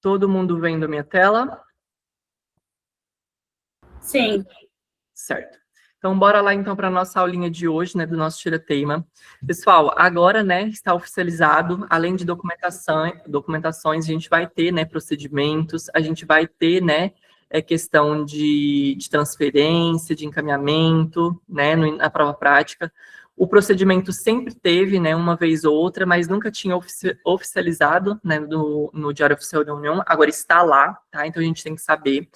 Todo mundo vendo a minha tela? Sim. Certo. Então, bora lá, então, para a nossa aulinha de hoje, né, do nosso Tira-Teima. Pessoal, agora, né, está oficializado, além de documentações, a gente vai ter, né, procedimentos, a gente vai ter, né, questão de transferência, de encaminhamento, né, na prova prática. O procedimento sempre teve, né, uma vez ou outra, mas nunca tinha oficializado, né, no Diário Oficial da União, agora está lá, tá? Então, a gente tem que saber.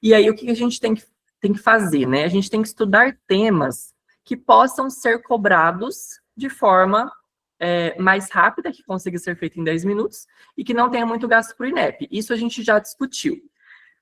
E aí, o que a gente tem que fazer, né? A gente tem que estudar temas que possam ser cobrados de forma mais rápida, que consiga ser feita em 10 minutos, e que não tenha muito gasto para o INEP. Isso a gente já discutiu.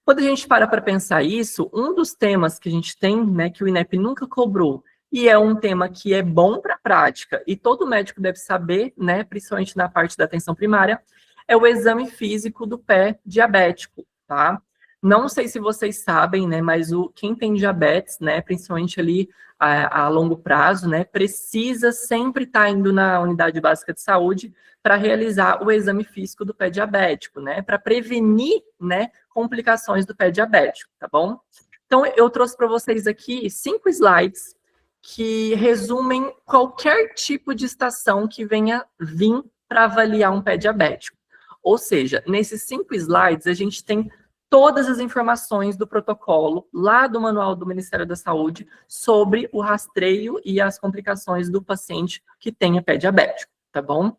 Quando a gente para pensar isso, um dos temas que a gente tem, né, que o INEP nunca cobrou, e é um tema que é bom para a prática, e todo médico deve saber, né, principalmente na parte da atenção primária, é o exame físico do pé diabético, tá? Não sei se vocês sabem, né, mas quem tem diabetes, né, principalmente ali a longo prazo, né, precisa sempre estar indo na unidade básica de saúde para realizar o exame físico do pé diabético, né, para prevenir, né, complicações do pé diabético, tá bom? Então, eu trouxe para vocês aqui 5 slides que resumem qualquer tipo de estação que venha vir para avaliar um pé diabético. Ou seja, nesses 5 slides, a gente tem todas as informações do protocolo lá do Manual do Ministério da Saúde sobre o rastreio e as complicações do paciente que tenha pé diabético, tá bom?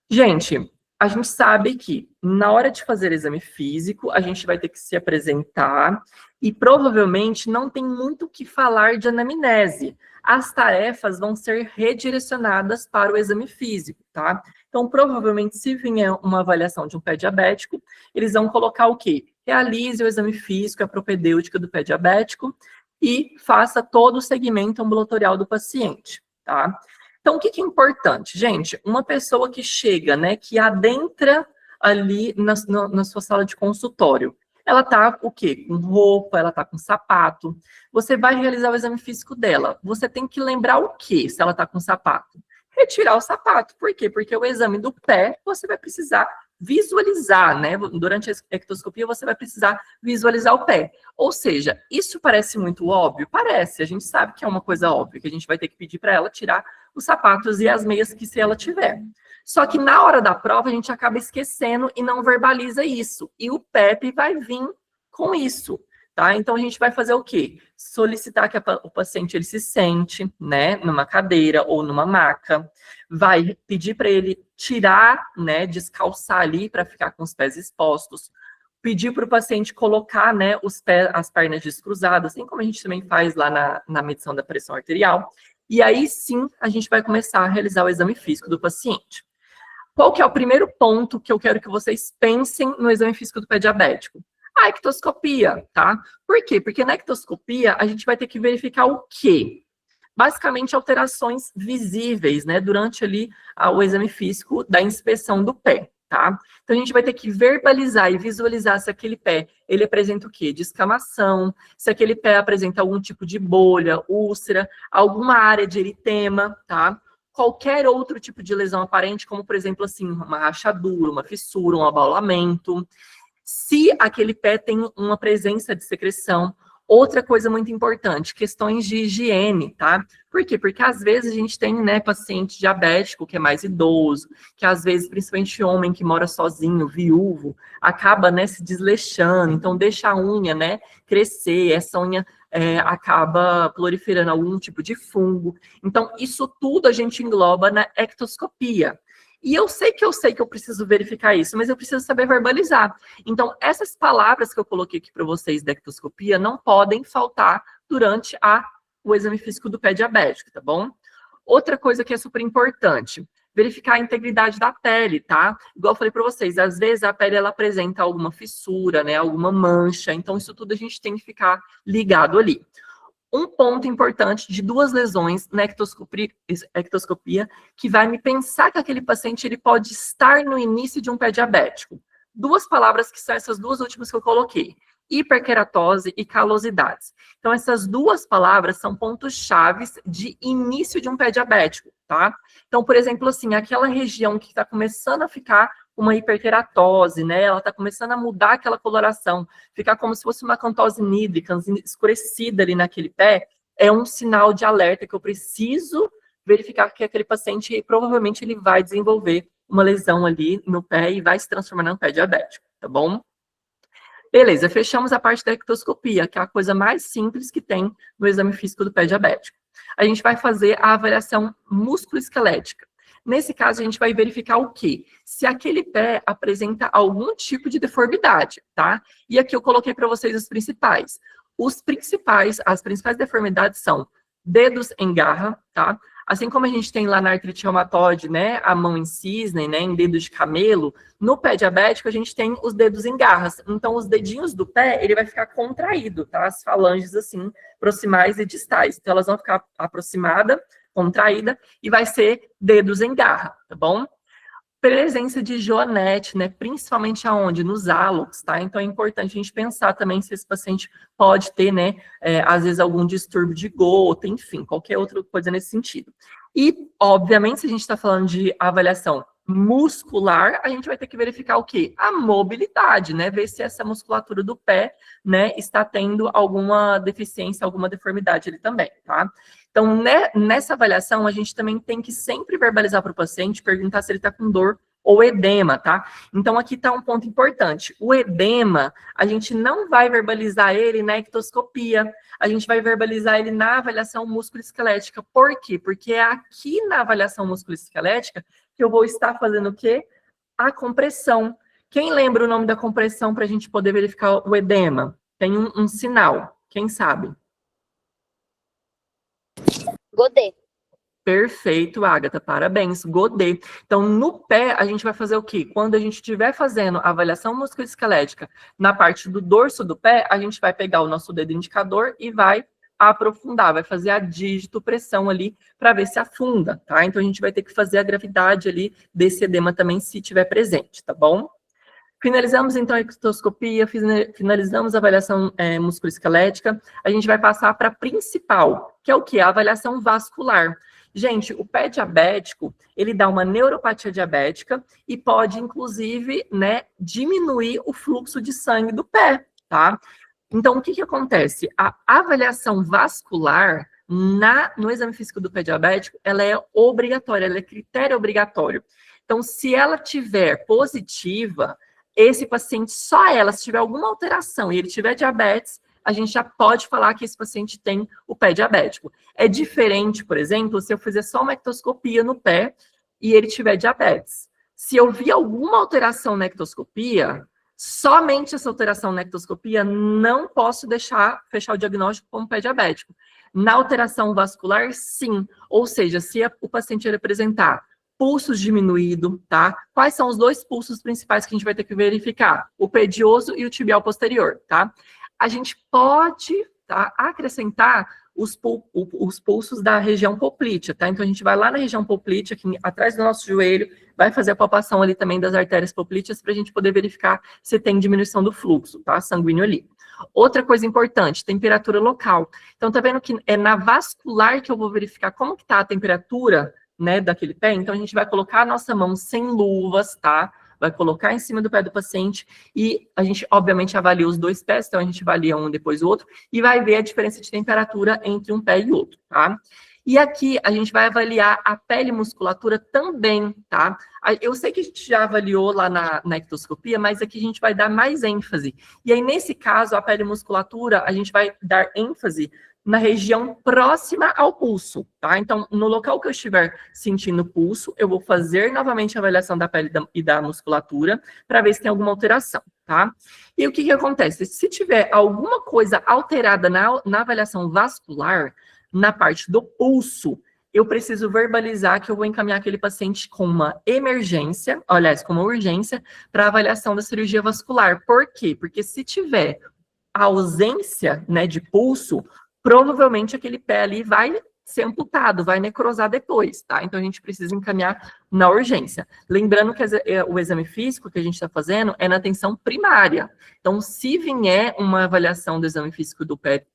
Gente, a gente sabe que na hora de fazer exame físico, a gente vai ter que se apresentar e provavelmente não tem muito o que falar de anamnese. As tarefas vão ser redirecionadas para o exame físico, tá? Então, provavelmente, se vier uma avaliação de um pé diabético, eles vão colocar o quê? Realize o exame físico, a propedêutica do pé diabético e faça todo o segmento ambulatorial do paciente, tá? Então, o que é importante? Gente, uma pessoa que chega, né, que adentra ali na sua sala de consultório, ela tá o quê? Com roupa, ela tá com sapato. Você vai realizar o exame físico dela. Você tem que lembrar o quê, se ela tá com sapato? Retirar o sapato. Por quê? Porque o exame do pé, você vai precisar visualizar, né? Durante a ectoscopia, você vai precisar visualizar o pé. Ou seja, isso parece muito óbvio? Parece. A gente sabe que é uma coisa óbvia, que a gente vai ter que pedir para ela tirar os sapatos e as meias que se ela tiver. Só que na hora da prova a gente acaba esquecendo e não verbaliza isso. E o PEP vai vir com isso, tá? Então a gente vai fazer o quê? Solicitar que o paciente ele se sente, né, numa cadeira ou numa maca. Vai pedir para ele tirar, né, descalçar ali para ficar com os pés expostos. Pedir para o paciente colocar, né, as pernas descruzadas, assim como a gente também faz lá na medição da pressão arterial. E aí sim a gente vai começar a realizar o exame físico do paciente. Qual que é o primeiro ponto que eu quero que vocês pensem no exame físico do pé diabético? A ectoscopia, tá? Por quê? Porque na ectoscopia a gente vai ter que verificar o quê? Basicamente alterações visíveis, né, durante ali o exame físico da inspeção do pé, tá? Então a gente vai ter que verbalizar e visualizar se aquele pé, ele apresenta o quê? Descamação, se aquele pé apresenta algum tipo de bolha, úlcera, alguma área de eritema, tá? Qualquer outro tipo de lesão aparente, como por exemplo assim, uma rachadura, uma fissura, um abaulamento. Se aquele pé tem uma presença de secreção. Outra coisa muito importante, questões de higiene, tá? Por quê? Porque às vezes a gente tem, né, paciente diabético que é mais idoso, que às vezes, principalmente homem que mora sozinho, viúvo, acaba, né, se desleixando, então deixa a unha, né, crescer, essa unha acaba proliferando algum tipo de fungo. Então, isso tudo a gente engloba na ectoscopia. E eu sei que eu preciso verificar isso, mas eu preciso saber verbalizar. Então, essas palavras que eu coloquei aqui para vocês da ectoscopia não podem faltar durante o exame físico do pé diabético, tá bom? Outra coisa que é super importante, verificar a integridade da pele, tá? Igual eu falei para vocês, às vezes a pele ela apresenta alguma fissura, né, alguma mancha, então isso tudo a gente tem que ficar ligado ali. Um ponto importante de 2 lesões na ectoscopia que vai me pensar que aquele paciente ele pode estar no início de um pé diabético. 2 palavras que são essas 2 últimas que eu coloquei. Hiperkeratose e calosidades. Então, essas 2 palavras são pontos chaves de início de um pé diabético. tá? Então, por exemplo, assim, aquela região que está começando a ficar uma hiperkeratose, né? Ela está começando a mudar aquela coloração, ficar como se fosse uma acantose nídrica, escurecida ali naquele pé, é um sinal de alerta que eu preciso verificar que aquele paciente, provavelmente, ele vai desenvolver uma lesão ali no pé e vai se transformar num pé diabético, tá bom? Beleza, fechamos a parte da ectoscopia, que é a coisa mais simples que tem no exame físico do pé diabético. A gente vai fazer a avaliação musculoesquelética. Nesse caso, a gente vai verificar o quê? Se aquele pé apresenta algum tipo de deformidade, tá? E aqui eu coloquei para vocês os principais. As principais deformidades são dedos em garra, tá? Assim como a gente tem lá na artrite reumatoide, né, a mão em cisne, né, em dedo de camelo, no pé diabético a gente tem os dedos em garras. Então, os dedinhos do pé, ele vai ficar contraído, tá? As falanges, assim, proximais e distais. Então, elas vão ficar aproximada, contraída, e vai ser dedos em garra, tá bom? Presença de joanete, né? Principalmente aonde? Nos hálux, tá? Então é importante a gente pensar também se esse paciente pode ter, né? Às vezes algum distúrbio de gota, enfim, qualquer outra coisa nesse sentido. E, obviamente, se a gente está falando de avaliação muscular, a gente vai ter que verificar o quê? A mobilidade, né? Ver se essa musculatura do pé, né, está tendo alguma deficiência, alguma deformidade ali também, tá? Então, nessa avaliação, a gente também tem que sempre verbalizar para o paciente, perguntar se ele está com dor ou edema, tá? Então, aqui está um ponto importante. O edema, a gente não vai verbalizar ele na ectoscopia, a gente vai verbalizar ele na avaliação musculoesquelética. Por quê? Porque é aqui na avaliação musculoesquelética que eu vou estar fazendo o quê? A compressão. Quem lembra o nome da compressão para a gente poder verificar o edema? Tem um sinal, quem sabe? Godet. Perfeito, Agatha, parabéns, Godet. Então, no pé, a gente vai fazer o quê? Quando a gente estiver fazendo a avaliação musculoesquelética na parte do dorso do pé, a gente vai pegar o nosso dedo indicador e vai aprofundar, vai fazer a dígito-pressão ali para ver se afunda, tá? Então, a gente vai ter que fazer a gravidade ali desse edema também, se tiver presente, tá bom? Finalizamos, então, a ectoscopia, finalizamos a avaliação musculoesquelética. A gente vai passar para a principal, que é o quê? A avaliação vascular. Gente, o pé diabético, ele dá uma neuropatia diabética e pode, inclusive, né, diminuir o fluxo de sangue do pé, tá? Então, o que acontece? A avaliação vascular no exame físico do pé diabético, ela é obrigatória, ela é critério obrigatório. Então, se ela tiver positiva, esse paciente, só ela, se tiver alguma alteração e ele tiver diabetes, a gente já pode falar que esse paciente tem o pé diabético. É diferente, por exemplo, se eu fizer só uma ectoscopia no pé e ele tiver diabetes. Se eu vi alguma alteração na ectoscopia, somente essa alteração na ectoscopia, não posso fechar o diagnóstico como pé diabético. Na alteração vascular, sim. Ou seja, se o paciente apresentar pulsos diminuído, tá? Quais são os dois pulsos principais que a gente vai ter que verificar? O pedioso e o tibial posterior, tá? A gente pode, tá, acrescentar os pulsos da região poplítea, tá? Então, a gente vai lá na região poplítea, aqui atrás do nosso joelho, vai fazer a palpação ali também das artérias poplíteas para a gente poder verificar se tem diminuição do fluxo, tá? Sanguíneo ali. Outra coisa importante, temperatura local. Então, tá vendo que é na vascular que eu vou verificar como que tá a temperatura, né, daquele pé. Então, a gente vai colocar a nossa mão sem luvas, tá? Vai colocar em cima do pé do paciente e a gente, obviamente, avalia os dois pés, então a gente avalia um depois o outro e vai ver a diferença de temperatura entre um pé e outro, tá? E aqui a gente vai avaliar a pele e musculatura também, tá? Eu sei que a gente já avaliou lá na ectoscopia, mas aqui a gente vai dar mais ênfase. E aí, nesse caso, a pele e musculatura, a gente vai dar ênfase na região próxima ao pulso, tá? Então, no local que eu estiver sentindo o pulso, eu vou fazer novamente a avaliação da pele e da musculatura para ver se tem alguma alteração, tá? E o que acontece? Se tiver alguma coisa alterada na avaliação vascular, na parte do pulso, eu preciso verbalizar que eu vou encaminhar aquele paciente com uma emergência, aliás, com uma urgência, para avaliação da cirurgia vascular. Por quê? Porque se tiver ausência, né, de pulso, provavelmente aquele pé ali vai ser amputado, vai necrosar depois, tá? Então a gente precisa encaminhar na urgência. Lembrando que o exame físico que a gente está fazendo é na atenção primária. Então, se vier uma avaliação do exame físico do pé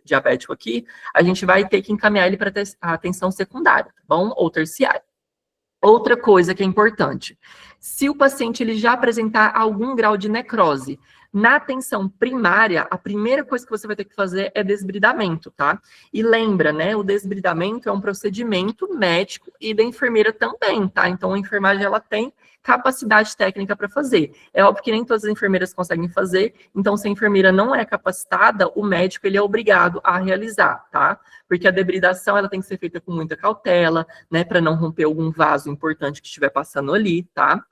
diabético aqui, a gente vai ter que encaminhar ele para a atenção secundária, tá bom? Ou terciária. Outra coisa que é importante, se o paciente ele já apresentar algum grau de necrose, na atenção primária, a primeira coisa que você vai ter que fazer é desbridamento, tá? E lembra, né, o desbridamento é um procedimento médico e da enfermeira também, tá? Então, a enfermagem, ela tem capacidade técnica para fazer. É óbvio que nem todas as enfermeiras conseguem fazer, então, se a enfermeira não é capacitada, o médico, ele é obrigado a realizar, tá? Porque a debridação, ela tem que ser feita com muita cautela, né, para não romper algum vaso importante que estiver passando ali, tá?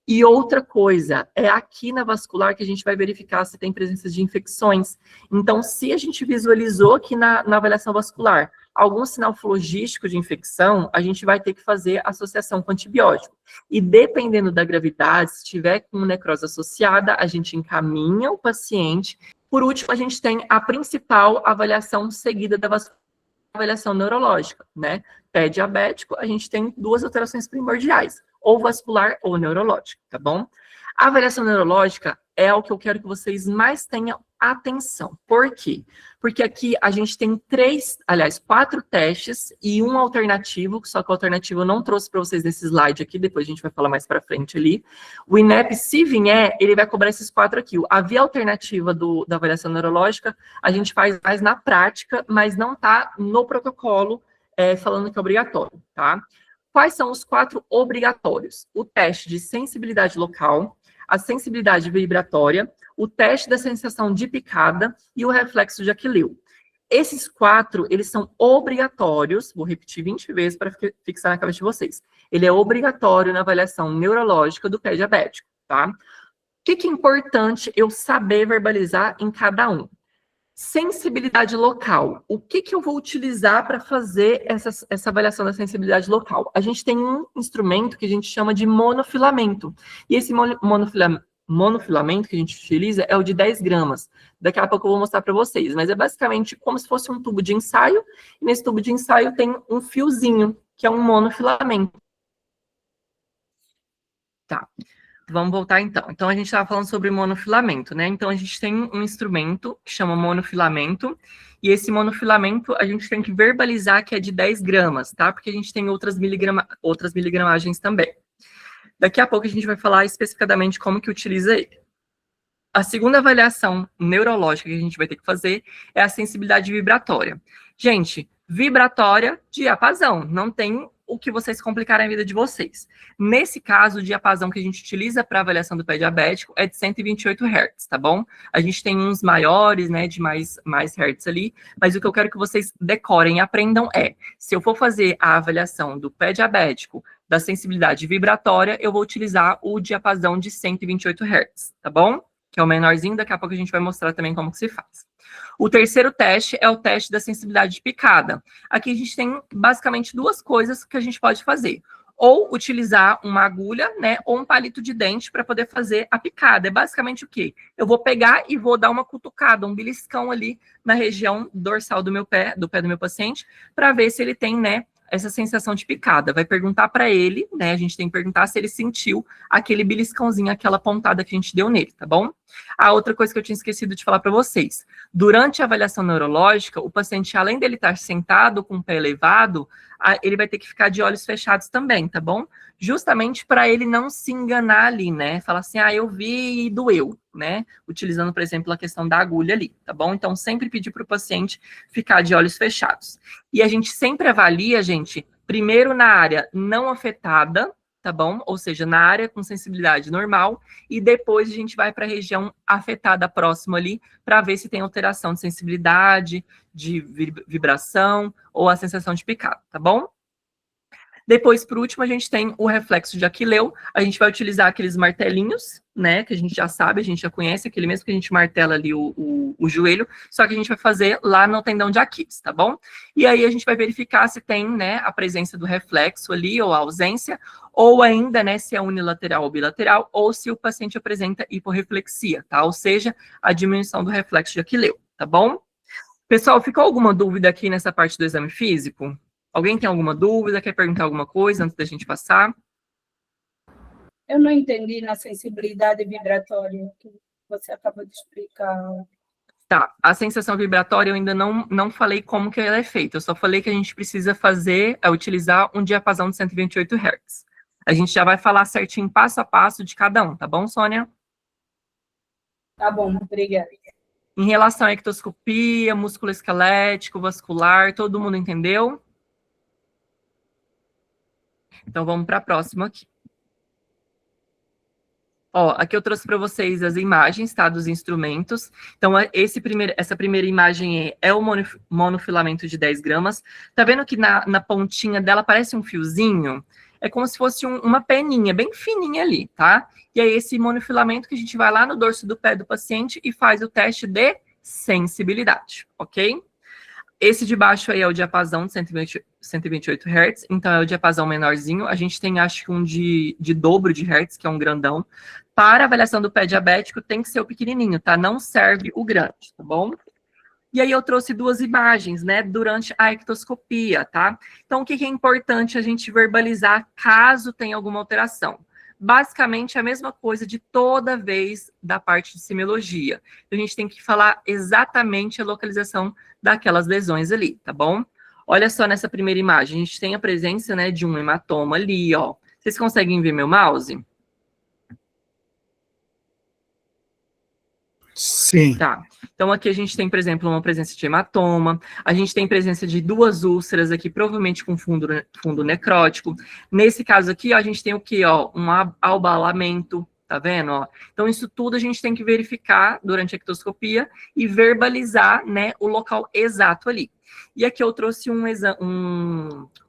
E outra coisa, é aqui na vascular que a gente vai verificar se tem presença de infecções. Então, se a gente visualizou aqui na avaliação vascular algum sinal flogístico de infecção, a gente vai ter que fazer associação com antibiótico. E dependendo da gravidade, se tiver com necrose associada, a gente encaminha o paciente. Por último, a gente tem a principal avaliação seguida da vascular, avaliação neurológica, né? Pé diabético, a gente tem duas alterações primordiais, ou vascular ou neurológica, tá bom? A avaliação neurológica é o que eu quero que vocês mais tenham atenção. Por quê? Porque aqui a gente tem 4 testes e um alternativo, só que o alternativo eu não trouxe para vocês nesse slide aqui, depois a gente vai falar mais para frente ali. O INEP, se vier, ele vai cobrar esses 4 aqui. A via alternativa da avaliação neurológica, a gente faz mais na prática, mas não está no protocolo falando que é obrigatório, tá? Quais são os 4 obrigatórios? O teste de sensibilidade local, a sensibilidade vibratória, o teste da sensação de picada e o reflexo de Aquileu. Esses 4, eles são obrigatórios, vou repetir 20 vezes para fixar na cabeça de vocês. Ele é obrigatório na avaliação neurológica do pé diabético, tá? O que é importante eu saber verbalizar em cada um? Sensibilidade local. O que eu vou utilizar para fazer essa avaliação da sensibilidade local? A gente tem um instrumento que a gente chama de monofilamento. E esse monofilamento que a gente utiliza é o de 10 gramas. Daqui a pouco eu vou mostrar para vocês. Mas é basicamente como se fosse um tubo de ensaio. E nesse tubo de ensaio tem um fiozinho, que é um monofilamento. Tá. Vamos voltar então. Então, a gente estava falando sobre monofilamento, né? Então, a gente tem um instrumento que chama monofilamento, e esse monofilamento a gente tem que verbalizar que é de 10 gramas, tá? Porque a gente tem outras miligramagens também. Daqui a pouco a gente vai falar especificadamente como que utiliza ele. A segunda avaliação neurológica que a gente vai ter que fazer é a sensibilidade vibratória. Gente, vibratória, diapasão. Não tem o que vocês complicarem a vida de vocês. Nesse caso, o diapasão que a gente utiliza para avaliação do pé diabético é de 128 Hz, tá bom? A gente tem uns maiores, né, de mais Hz ali, mas o que eu quero que vocês decorem e aprendam é, se eu for fazer a avaliação do pé diabético, da sensibilidade vibratória, eu vou utilizar o diapasão de 128 Hz, tá bom? Que é o menorzinho, daqui a pouco a gente vai mostrar também como que se faz. O terceiro teste é o teste da sensibilidade de picada. Aqui a gente tem basicamente 2 coisas que a gente pode fazer. Ou utilizar uma agulha, né, ou um palito de dente para poder fazer a picada. É basicamente o quê? Eu vou pegar e vou dar uma cutucada, um beliscão ali na região dorsal do pé do meu paciente, para ver se ele tem, né, essa sensação de picada. Vai perguntar para ele, né? A gente tem que perguntar se ele sentiu aquele beliscãozinho, aquela pontada que a gente deu nele, tá bom? A outra coisa que eu tinha esquecido de falar para vocês. Durante a avaliação neurológica, o paciente, além dele estar sentado com o pé elevado, ele vai ter que ficar de olhos fechados também, tá bom? Justamente para ele não se enganar ali, né? Falar assim, eu vi e doeu, né? Utilizando, por exemplo, a questão da agulha ali, tá bom? Então, sempre pedir para o paciente ficar de olhos fechados. E a gente sempre avalia, gente, primeiro na área não afetada, tá bom? Ou seja, na área com sensibilidade normal, e depois a gente vai para a região afetada próxima ali, para ver se tem alteração de sensibilidade, de vibração, ou a sensação de picado, tá bom? Depois, por último, a gente tem o reflexo de Aquileu. A gente vai utilizar aqueles martelinhos, né, que a gente já sabe, a gente já conhece, aquele mesmo que a gente martela ali o joelho, só que a gente vai fazer lá no tendão de Aquiles, tá bom? E aí a gente vai verificar se tem, né, a presença do reflexo ali, ou a ausência, ou ainda, né, se é unilateral ou bilateral, ou se o paciente apresenta hiporreflexia, tá? Ou seja, a diminuição do reflexo de Aquileu, tá bom? Pessoal, ficou alguma dúvida aqui nessa parte do exame físico? Alguém tem alguma dúvida? Quer perguntar alguma coisa antes da gente passar? Eu não entendi na sensibilidade vibratória que você acabou de explicar. Tá, a sensação vibratória eu ainda não falei como que ela é feita, eu só falei que a gente precisa fazer, utilizar um diapasão de 128 Hz. A gente já vai falar certinho, passo a passo de cada um, tá bom, Sônia? Tá bom, obrigada. Em relação à ectoscopia, músculo esquelético, vascular, todo mundo entendeu? Então vamos para a próxima aqui. Ó, aqui eu trouxe para vocês as imagens, tá, dos instrumentos. Então, essa primeira imagem é o monofilamento de 10 gramas. Tá vendo que na pontinha dela parece um fiozinho? É como se fosse uma peninha, bem fininha ali, tá? E é esse monofilamento que a gente vai lá no dorso do pé do paciente e faz o teste de sensibilidade, ok? Esse de baixo aí é o diapasão de 128 Hz, então é o diapasão menorzinho. A gente tem, acho que um de dobro de Hz, que é um grandão. Para avaliação do pé diabético, tem que ser o pequenininho, tá? Não serve o grande, tá bom? E aí eu trouxe duas imagens, né, durante a ectoscopia, tá? Então, o que é importante a gente verbalizar caso tenha alguma alteração? Basicamente, a mesma coisa de toda vez da parte de semiologia. A gente tem que falar exatamente a localização daquelas lesões ali, tá bom? Olha só nessa primeira imagem, a gente tem a presença, né, de um hematoma ali, ó. Vocês conseguem ver meu mouse? Sim. Tá. Então, aqui a gente tem, por exemplo, uma presença de hematoma, a gente tem presença de duas úlceras aqui, provavelmente com fundo necrótico. Nesse caso aqui, ó, a gente tem o quê? Ó, um abalamento, tá vendo? Ó? Então, isso tudo a gente tem que verificar durante a ectoscopia e verbalizar, né, o local exato ali. E aqui eu trouxe uma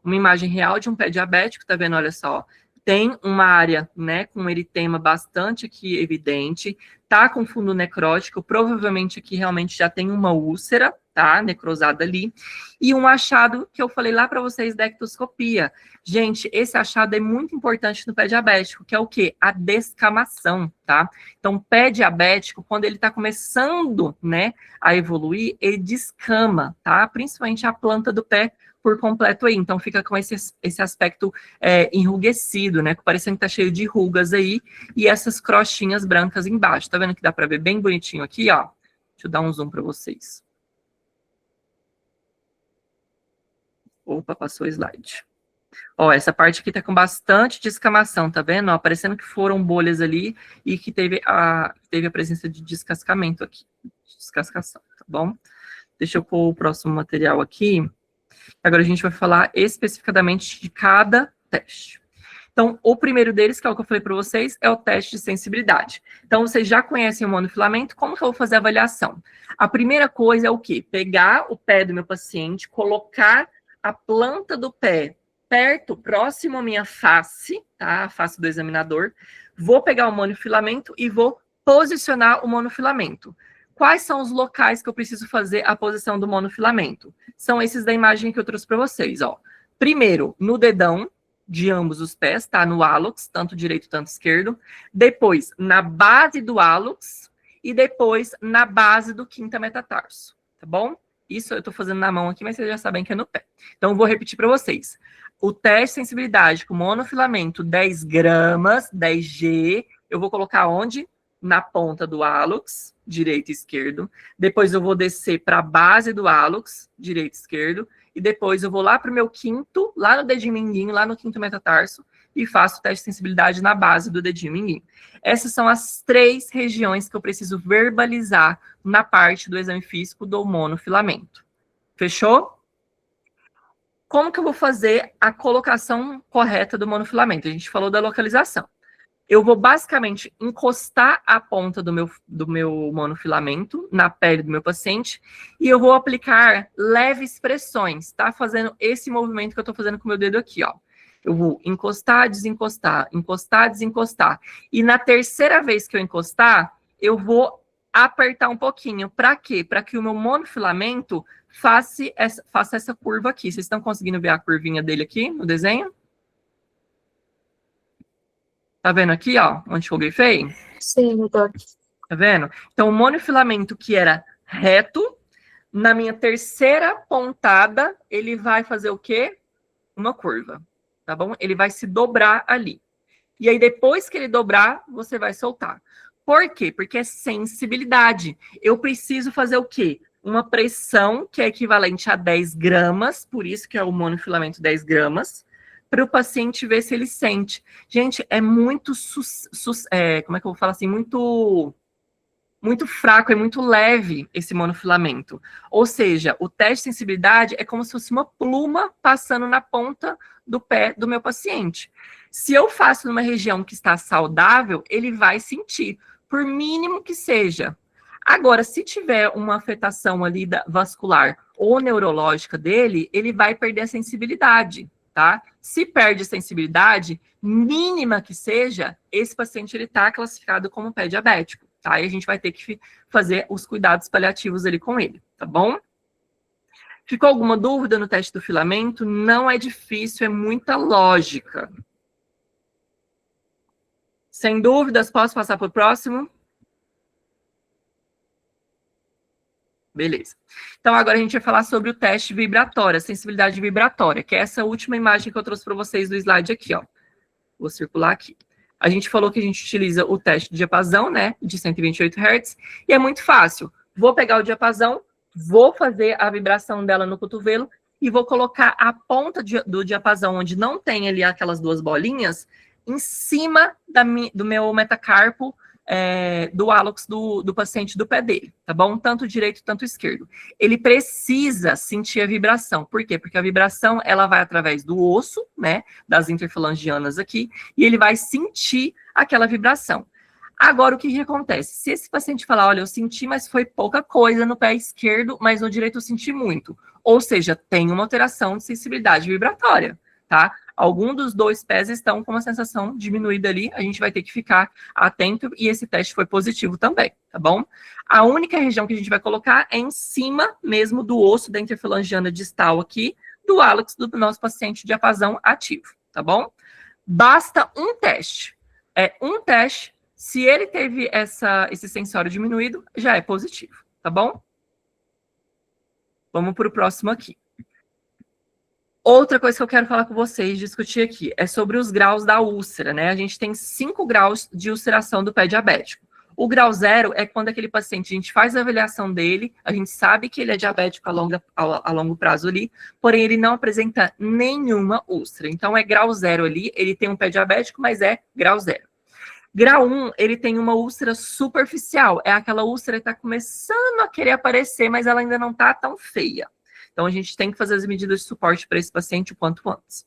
imagem real de um pé diabético, tá vendo? Olha só, tem uma área, né, com eritema bastante aqui evidente, tá com fundo necrótico, provavelmente aqui realmente já tem uma úlcera, tá, necrosada ali, e um achado que eu falei lá para vocês da ectoscopia. Gente, esse achado é muito importante no pé diabético, que é o quê? A descamação, tá? Então, pé diabético, quando ele tá começando, né, a evoluir, ele descama, tá? Principalmente a planta do pé, por completo aí. Então, fica com esse aspecto enrugecido, né? Parecendo que tá cheio de rugas aí e essas crostinhas brancas embaixo. Tá vendo que dá para ver bem bonitinho aqui, ó? Deixa eu dar um zoom para vocês. Opa, passou o slide. Ó, essa parte aqui tá com bastante descamação, tá vendo? Ó, parecendo que foram bolhas ali e que teve a presença de descascamento aqui. Descascação, tá bom? Deixa eu pôr o próximo material aqui. Agora a gente vai falar especificadamente de cada teste. Então, o primeiro deles, que é o que eu falei para vocês, é o teste de sensibilidade. Então, vocês já conhecem o monofilamento, como que eu vou fazer a avaliação? A primeira coisa é o quê? Pegar o pé do meu paciente, colocar a planta do pé perto, próximo à minha face, tá? A face do examinador. Vou pegar o monofilamento e vou posicionar o monofilamento. Quais são os locais que eu preciso fazer a posição do monofilamento? São esses da imagem que eu trouxe para vocês, ó. Primeiro, no dedão de ambos os pés, tá? No hálux, tanto direito, tanto esquerdo. Depois, na base do hálux. E depois, na base do quinta metatarso, tá bom? Isso eu tô fazendo na mão aqui, mas vocês já sabem que é no pé. Então, eu vou repetir para vocês. O teste de sensibilidade com monofilamento 10 gramas, 10G, eu vou colocar onde? Na ponta do hálux, direito e esquerdo. Depois eu vou descer para a base do hálux, direito e esquerdo. E depois eu vou lá para o meu quinto, lá no dedinho mindinho, lá no quinto metatarso, e faço o teste de sensibilidade na base do dedinho mindinho. Essas são as 3 regiões que eu preciso verbalizar na parte do exame físico do monofilamento. Fechou? Como que eu vou fazer a colocação correta do monofilamento? A gente falou da localização. Eu vou basicamente encostar a ponta do meu monofilamento na pele do meu paciente e eu vou aplicar leves pressões, tá? Fazendo esse movimento que eu tô fazendo com o meu dedo aqui, ó. Eu vou encostar, desencostar, encostar, desencostar. E na terceira vez que eu encostar, eu vou apertar um pouquinho. Para quê? Para que o meu monofilamento faça essa curva aqui. Vocês estão conseguindo ver a curvinha dele aqui no desenho? Tá vendo aqui, ó, onde eu grifei? Sim, doutor. Tá vendo? Então, o monofilamento que era reto, Na minha terceira pontada, ele vai fazer o quê? Uma curva, tá bom? Ele vai se dobrar ali. E aí, depois que ele dobrar, você vai soltar. Por quê? Porque é sensibilidade. Eu preciso fazer o quê? Uma pressão que é equivalente a 10 gramas, por isso que é o monofilamento 10 gramas, para o paciente ver se ele sente. Gente, é muito, como é que eu vou falar assim? Muito fraco, é muito leve esse monofilamento. Ou seja, o teste de sensibilidade é como se fosse uma pluma passando na ponta do pé do meu paciente. Se eu faço numa região que está saudável, ele vai sentir, por mínimo que seja. Agora, se tiver uma afetação ali vascular ou neurológica dele, ele vai perder a sensibilidade, tá? Se perde a sensibilidade, mínima que seja, esse paciente ele está classificado como pé diabético. Tá? E a gente vai ter que fazer os cuidados paliativos ali com ele, tá bom? Ficou alguma dúvida no teste do filamento? Não é difícil, é muita lógica. Sem dúvidas, posso passar para o próximo? Beleza. Então, agora a gente vai falar sobre o teste vibratório, a sensibilidade vibratória, que é essa última imagem que eu trouxe para vocês do slide aqui, ó. Vou circular aqui. A gente falou que a gente utiliza o teste de diapasão, né, de 128 Hz, e é muito fácil. Vou pegar o diapasão, vou fazer a vibração dela no cotovelo e vou colocar a ponta do diapasão, onde não tem ali aquelas duas bolinhas, em cima do meu metacarpo, do hálux do paciente do pé dele, tá bom? Tanto direito, tanto esquerdo. Ele precisa sentir a vibração. Por quê? Porque a vibração, ela vai através do osso, né, das interfalangianas aqui, e ele vai sentir aquela vibração. Agora, o que acontece? Se esse paciente falar, olha, eu senti, mas foi pouca coisa no pé esquerdo, mas no direito eu senti muito. Ou seja, tem uma alteração de sensibilidade vibratória, tá? Algum dos dois pés estão com uma sensação diminuída ali, a gente vai ter que ficar atento, e esse teste foi positivo também, tá bom? A única região que a gente vai colocar é em cima mesmo do osso da interfalangiana distal aqui, do hálux do nosso paciente de diapasão ativo, tá bom? Basta um teste. É um teste, se ele teve esse sensório diminuído, já é positivo, tá bom? Vamos para o próximo aqui. Outra coisa que eu quero falar com vocês, discutir aqui, é sobre os graus da úlcera, né? A gente tem 5 graus de ulceração do pé diabético. O grau 0 é quando aquele paciente, a gente faz a avaliação dele, a gente sabe que ele é diabético a longo prazo ali, porém ele não apresenta nenhuma úlcera. Então é grau 0 ali, ele tem um pé diabético, mas é grau 0. Grau 1, ele tem uma úlcera superficial, é aquela úlcera que está começando a querer aparecer, mas ela ainda não está tão feia. Então, a gente tem que fazer as medidas de suporte para esse paciente o quanto antes.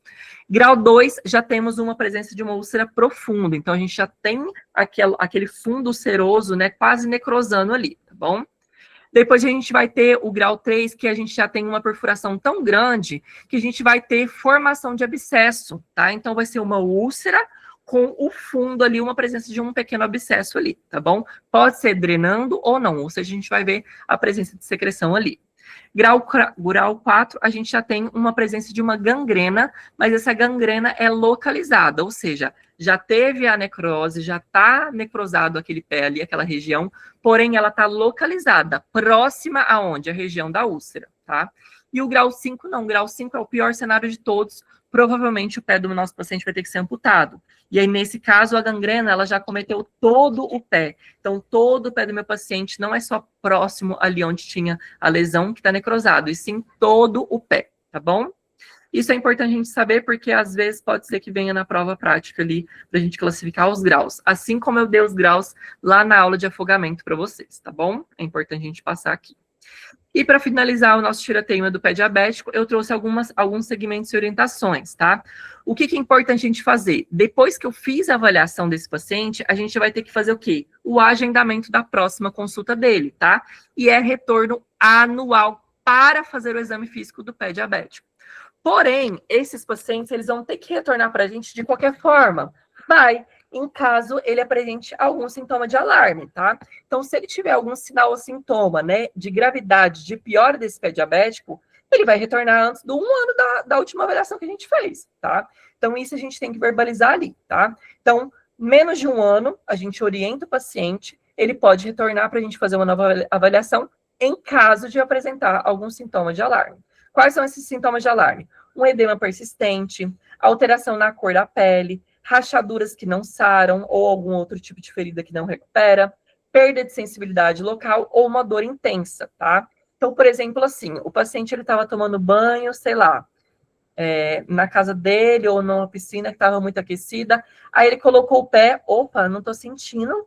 Grau 2, já temos uma presença de uma úlcera profunda. Então, a gente já tem aquele fundo ulceroso, né, quase necrosando ali, tá bom? Depois, a gente vai ter o grau 3, que a gente já tem uma perfuração tão grande que a gente vai ter formação de abscesso, tá? Então, vai ser uma úlcera com o fundo ali, uma presença de um pequeno abscesso ali, tá bom? Pode ser drenando ou não, ou seja, a gente vai ver a presença de secreção ali. Grau 4, a gente já tem uma presença de uma gangrena, mas essa gangrena é localizada, ou seja, já teve a necrose, já está necrosado aquele pé ali, aquela região, porém ela está localizada, próxima aonde? A região da úlcera, tá? E o grau 5 não, o grau 5 é o pior cenário de todos, provavelmente o pé do nosso paciente vai ter que ser amputado. E aí, nesse caso, a gangrena, ela já cometeu todo o pé. Então, todo o pé do meu paciente não é só próximo ali onde tinha a lesão que está necrosado, e sim todo o pé, tá bom? Isso é importante a gente saber, porque às vezes pode ser que venha na prova prática ali, para a gente classificar os graus. Assim como eu dei os graus lá na aula de afogamento para vocês, tá bom? É importante a gente passar aqui. E para finalizar o nosso tirateima do pé diabético, eu trouxe alguns segmentos e orientações, tá? O que é importante a gente fazer? Depois que eu fiz a avaliação desse paciente, a gente vai ter que fazer o quê? O agendamento da próxima consulta dele, tá? E é retorno anual para fazer o exame físico do pé diabético. Porém, esses pacientes, eles vão ter que retornar para a gente de qualquer forma. Em caso ele apresente algum sintoma de alarme, tá? Então, se ele tiver algum sinal ou sintoma, né, de gravidade, de piora desse pé diabético, ele vai retornar antes do 1 ano da última avaliação que a gente fez, tá? Então, isso a gente tem que verbalizar ali, tá? Então, menos de 1 ano, a gente orienta o paciente, ele pode retornar para a gente fazer uma nova avaliação em caso de apresentar algum sintoma de alarme. Quais são esses sintomas de alarme? Um edema persistente, alteração na cor da pele, rachaduras que não saram ou algum outro tipo de ferida que não recupera, perda de sensibilidade local ou uma dor intensa, tá? Então, por exemplo, assim, o paciente ele estava tomando banho, sei lá, na casa dele ou numa piscina que estava muito aquecida, aí ele colocou o pé, opa, não estou sentindo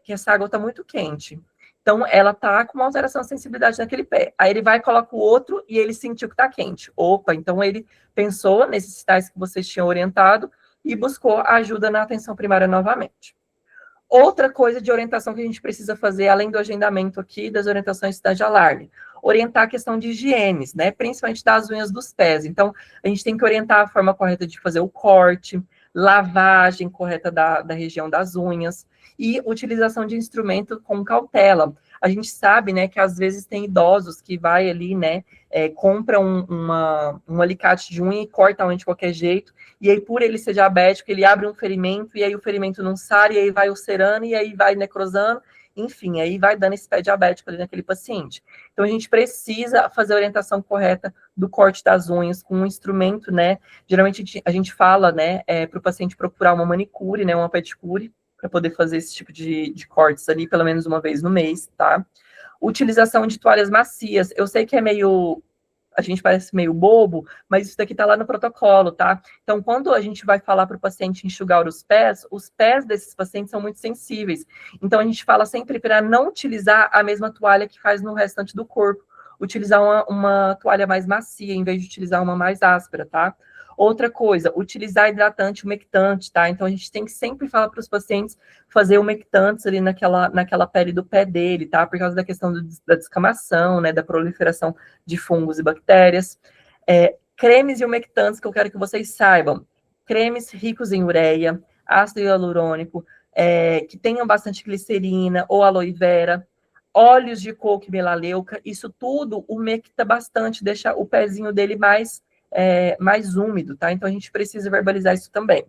que essa água está muito quente. Então, ela está com uma alteração de sensibilidade naquele pé. Aí ele vai e coloca o outro e ele sentiu que está quente. Opa, então ele pensou nesses sinais que vocês tinham orientado e buscou ajuda na atenção primária novamente. Outra coisa de orientação que a gente precisa fazer, além do agendamento aqui, das orientações de cidade de alarme, orientar a questão de higienes, né? Principalmente das unhas dos pés. Então, a gente tem que orientar a forma correta de fazer o corte, lavagem correta da região das unhas e utilização de instrumento com cautela. A gente sabe, né, que às vezes tem idosos que vai ali, né, compra um alicate de unha e corta a unha de qualquer jeito, e aí por ele ser diabético, ele abre um ferimento, e aí o ferimento não sara, e aí vai ulcerando, e aí vai necrosando, enfim, aí vai dando esse pé diabético ali naquele paciente. Então, a gente precisa fazer a orientação correta do corte das unhas com um instrumento, né, geralmente a gente fala, né, para o paciente procurar uma manicure, né, uma pedicure, para poder fazer esse tipo de cortes ali, pelo menos uma vez no mês, tá? Utilização de toalhas macias. Eu sei que é meio... A gente parece meio bobo, mas isso daqui tá lá no protocolo, tá? Então, quando a gente vai falar para o paciente enxugar os pés desses pacientes são muito sensíveis. Então, a gente fala sempre para não utilizar a mesma toalha que faz no restante do corpo. Utilizar uma toalha mais macia, em vez de utilizar uma mais áspera, tá? Outra coisa, utilizar hidratante umectante, tá? Então, a gente tem que sempre falar para os pacientes fazer umectantes ali naquela pele do pé dele, tá? Por causa da questão da descamação, né? Da proliferação de fungos e bactérias. Cremes e umectantes que eu quero que vocês saibam. Cremes ricos em ureia, ácido hialurônico, que tenham bastante glicerina ou aloe vera, óleos de coco e melaleuca, isso tudo umecta bastante, deixa o pezinho dele mais úmido, tá? Então, a gente precisa verbalizar isso também.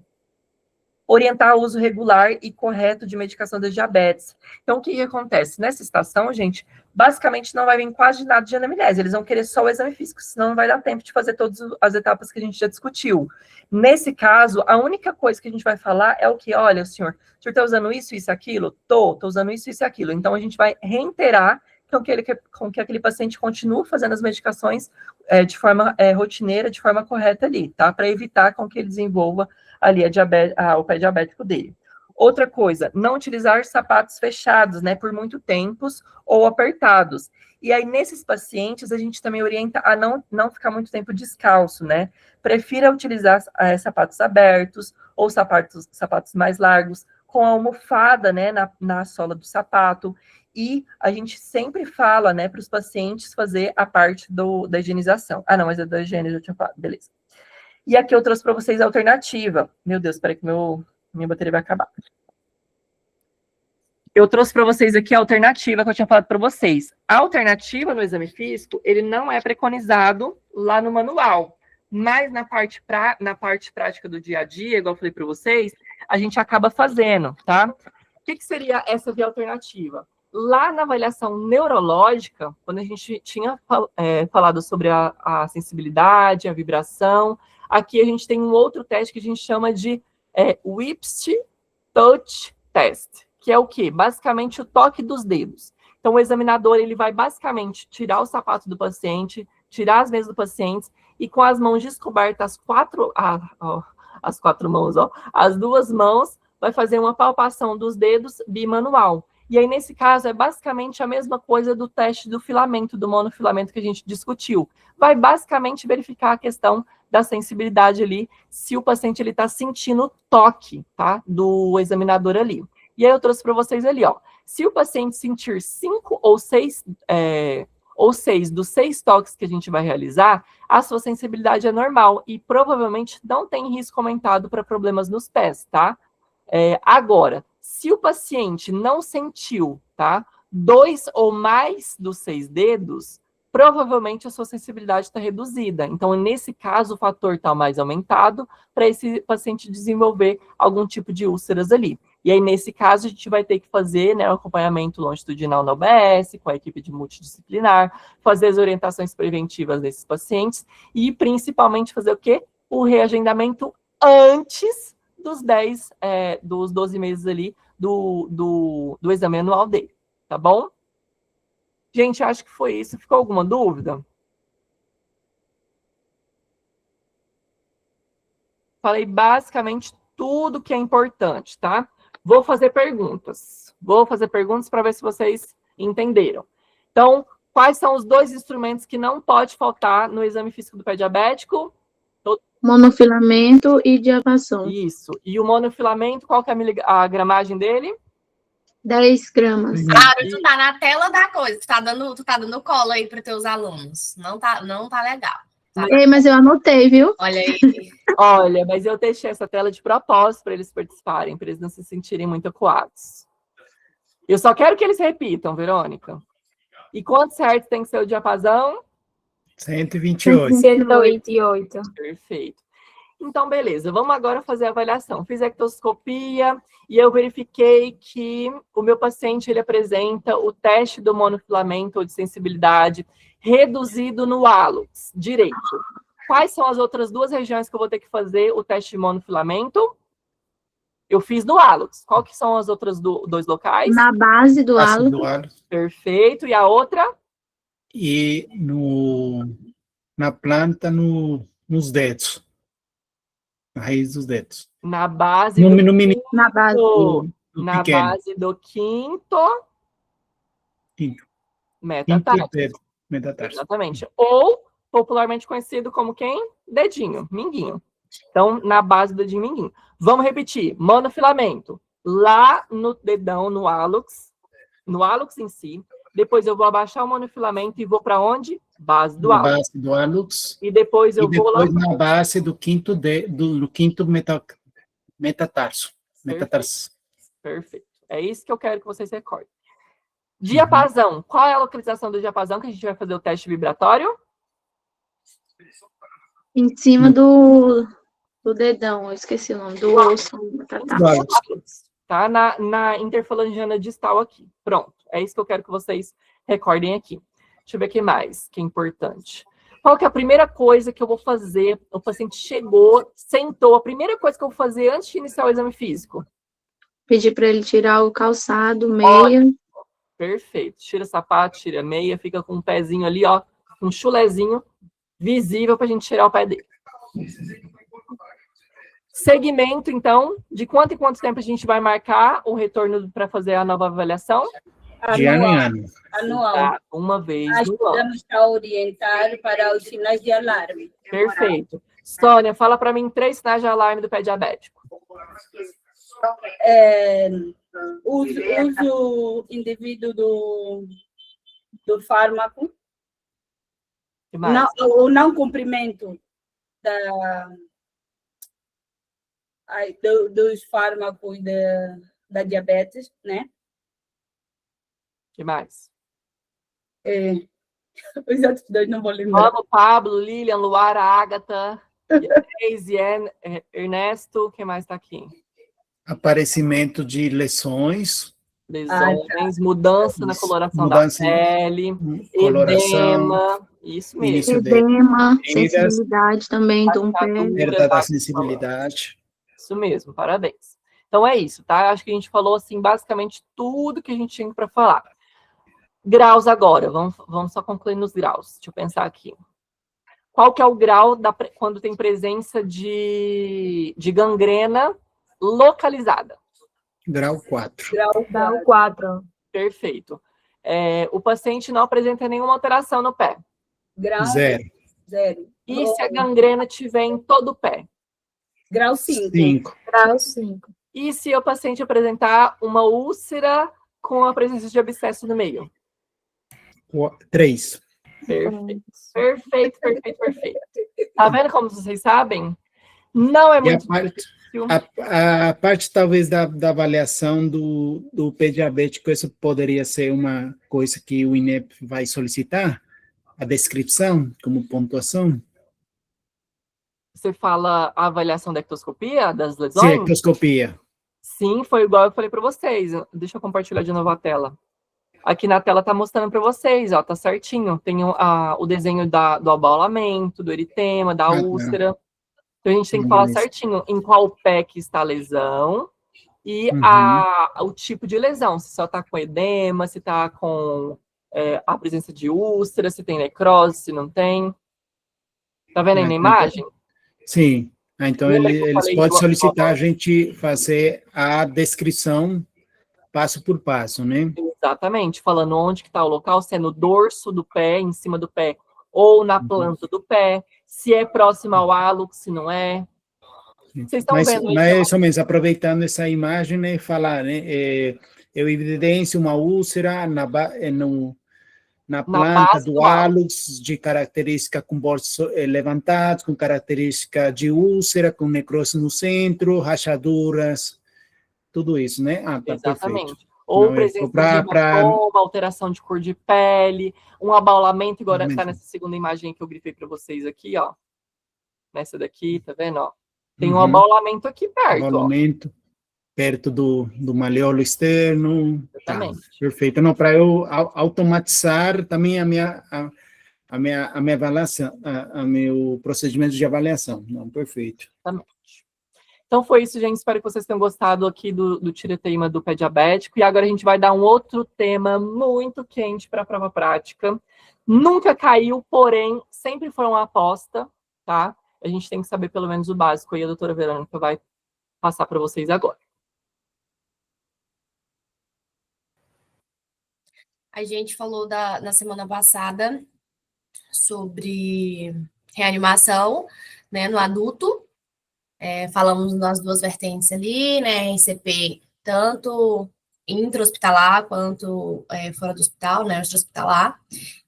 Orientar o uso regular e correto de medicação da diabetes. Então, o que acontece? Nessa estação, gente, basicamente não vai vir quase nada de anamnese, eles vão querer só o exame físico, senão não vai dar tempo de fazer todas as etapas que a gente já discutiu. Nesse caso, a única coisa que a gente vai falar é o que, olha, o senhor está usando isso, isso, aquilo? Tô usando isso, isso e aquilo. Então, a gente vai reiterar com que aquele paciente continue fazendo as medicações de forma rotineira, de forma correta ali, tá? Para evitar com que ele desenvolva ali o pé diabético dele. Outra coisa, não utilizar sapatos fechados, né, por muito tempos ou apertados. E aí, nesses pacientes, a gente também orienta a não ficar muito tempo descalço, né? Prefira utilizar sapatos abertos ou sapatos mais largos, com a almofada, né, na sola do sapato. E a gente sempre fala, né, para os pacientes fazer a parte da higienização. Ah, não, mas da higiene eu já tinha falado, beleza. E aqui eu trouxe para vocês a alternativa. Meu Deus, espera que minha bateria vai acabar. Eu trouxe para vocês aqui a alternativa que eu tinha falado para vocês. A alternativa no exame físico, ele não é preconizado lá no manual, mas na parte prática do dia a dia, igual eu falei para vocês, a gente acaba fazendo, tá? O que seria essa via alternativa? Lá na avaliação neurológica, quando a gente tinha falado sobre a sensibilidade, a vibração, aqui a gente tem um outro teste que a gente chama de Whipst Touch Test, que é o quê? Basicamente o toque dos dedos. Então, o examinador ele vai basicamente tirar o sapato do paciente, tirar as meias do paciente, e com as mãos descobertas, as quatro mãos, as duas mãos, vai fazer uma palpação dos dedos bimanual. E aí, nesse caso, é basicamente a mesma coisa do teste do filamento, do monofilamento que a gente discutiu. Vai basicamente verificar a questão da sensibilidade ali, se o paciente está sentindo o toque, tá, do examinador ali. E aí eu trouxe para vocês ali, ó. Se o paciente sentir 5 ou 6 dos 6 toques que a gente vai realizar, a sua sensibilidade é normal e provavelmente não tem risco aumentado para problemas nos pés, tá? Agora, se o paciente não sentiu, tá, 2 ou mais dos 6 dedos, provavelmente a sua sensibilidade está reduzida. Então, nesse caso, o fator está mais aumentado para esse paciente desenvolver algum tipo de úlceras ali. E aí, nesse caso, a gente vai ter que fazer, né, o acompanhamento longitudinal na OBS, com a equipe de multidisciplinar, fazer as orientações preventivas desses pacientes e, principalmente, fazer o quê? O reagendamento antes dos 12 meses ali do exame anual dele, tá bom? Gente, acho que foi isso. Ficou alguma dúvida? Falei basicamente tudo que é importante, tá? Vou fazer perguntas. Para ver se vocês entenderam. Então, quais são os 2 instrumentos que não pode faltar no exame físico do pé diabético? Monofilamento e diapasão. Isso. E o monofilamento, qual que é a gramagem dele? 10 gramas. Claro, tu tá na tela da coisa, tu tá dando cola aí para teus alunos. Não tá legal. Ei, mas eu anotei, viu? Olha aí. Olha, mas eu deixei essa tela de propósito para eles participarem, para eles não se sentirem muito acuados. Eu só quero que eles repitam, Verônica. E quantos hertz tem que ser o diapasão? 128. 128. Perfeito. Então, beleza. Vamos agora fazer a avaliação. Fiz ectoscopia e eu verifiquei que o meu paciente ele apresenta o teste do monofilamento ou de sensibilidade reduzido no hálux direito. Quais são as outras 2 regiões que eu vou ter que fazer o teste de monofilamento? Eu fiz no hálux. Qual que são as outras 2 locais? Na base do Ácido hálux. hálux. Perfeito. E a outra? E na planta, nos dedos. Na raiz dos dedos. Na base No do menino. Na base. Do na pequeno. base do quinto Quinto metatarso. dedo. Metatarso. Exatamente. Ou, popularmente conhecido como quem? Dedinho, minguinho. Então, na base do dedinho minguinho. Vamos repetir. Monofilamento. Lá no dedão, no hálux em si. Depois eu vou abaixar o monofilamento e vou para onde? Base do Na hálux. base do hálux. E depois eu E vou lá. depois na base do quinto metatarso. Metatarso. Perfeito. É isso que eu quero que vocês recordem. Diapasão. Qual é a localização do diapasão que a gente vai fazer o teste vibratório? Em cima do dedão, eu esqueci o nome, do osso. Do hálux. Tá? Na interfalangiana distal aqui. Pronto. É isso que eu quero que vocês recordem aqui. Deixa eu ver o que mais, que é importante. Qual que é a primeira coisa que eu vou fazer? O paciente chegou, sentou. A primeira coisa que eu vou fazer antes de iniciar o exame físico? Pedir para ele tirar o calçado, meia. Perfeito. Tira sapato, tira meia, fica com um pezinho ali, ó, um chulezinho visível para a gente tirar o pé dele. Segmento, então, de quanto em quanto tempo a gente vai marcar o retorno para fazer a nova avaliação? De ano em ano. Anual. Tá, uma vez no ano. Ajudamos a orientar para os sinais de alarme. Perfeito. Sônia, fala para mim 3 sinais de alarme do pé diabético. Uso indivíduo do fármaco, Que mais? o não cumprimento dos fármacos da diabetes, né? Que mais? Os outros 2 não vou lembrar. Vamos, Pablo, Lilian, Luara, Ágata, Geise, Ernesto, o que mais está aqui? Aparecimento de lesões, Lesões, mudança na coloração mudança da pele, coloração, edema, isso mesmo. início de Edema, Feridas. sensibilidade também do pé. perda da sensibilidade. Isso mesmo, parabéns. Então é isso, tá? Acho que a gente falou, assim, basicamente tudo que a gente tinha para falar. Graus agora, vamos só concluir nos graus. Deixa eu pensar aqui. Qual que é o grau quando tem presença de gangrena localizada? Grau 4. Grau 4. Perfeito. O paciente não apresenta nenhuma alteração no pé. Grau 0. 0. E se a gangrena tiver em todo o pé? Grau 5. 5. Grau 5. E se o paciente apresentar uma úlcera com a presença de abscesso no meio? 3. Perfeito. Tá vendo como vocês sabem? Não é E muito difícil. a parte, talvez, da avaliação do pé diabético, isso poderia ser uma coisa que o INEP vai solicitar? A descrição, como pontuação? Você fala a avaliação da ectoscopia, das Sim, lesões? ectoscopia. Sim, foi igual eu falei para vocês. Deixa eu compartilhar de novo a tela. Aqui na tela tá mostrando para vocês, ó, tá certinho. Tem o desenho do abaulamento, do eritema, da úlcera. Então a gente tem que falar certinho em qual pé que está a lesão e o tipo de lesão. Se só tá com edema, se tá com a presença de úlcera, se tem necrose, se não tem. Tá vendo aí na imagem? Sim. Então, eles podem solicitar a gente fazer a descrição passo por passo, né? Exatamente, falando onde que está o local, se é no dorso do pé, em cima do pé, ou na planta do pé, se é próximo ao hálux, se não é. Vocês estão vendo isso? Mas é isso mesmo, aproveitando essa imagem, né, falar, né, eu evidencio uma úlcera na planta do hálux, de característica com bordos levantados, com característica de úlcera, com necrose no centro, rachaduras, tudo isso, né? Tá exatamente. Perfeito. Ou presença de hematoma, alteração de cor de pele, um abaulamento, igual está nessa segunda imagem que eu grifei para vocês aqui, ó. Nessa daqui, tá vendo, ó? Tem um abaulamento aqui perto, abaulamento. Ó. Perto do maleolo externo. Exatamente. Tá, perfeito. Não, para eu automatizar também a minha avaliação, a meu procedimento de avaliação. Não, perfeito. Exatamente. Então foi isso, gente. Espero que vocês tenham gostado aqui do tireteima do pé diabético. E agora a gente vai dar um outro tema muito quente para a prova prática. Nunca caiu, porém, sempre foi uma aposta, tá? A gente tem que saber pelo menos o básico. E a doutora Verônica vai passar para vocês agora. A gente falou na semana passada sobre reanimação, né, no adulto. Falamos nas duas vertentes ali, né, RCP, tanto intra-hospitalar quanto fora do hospital, né, extra-hospitalar.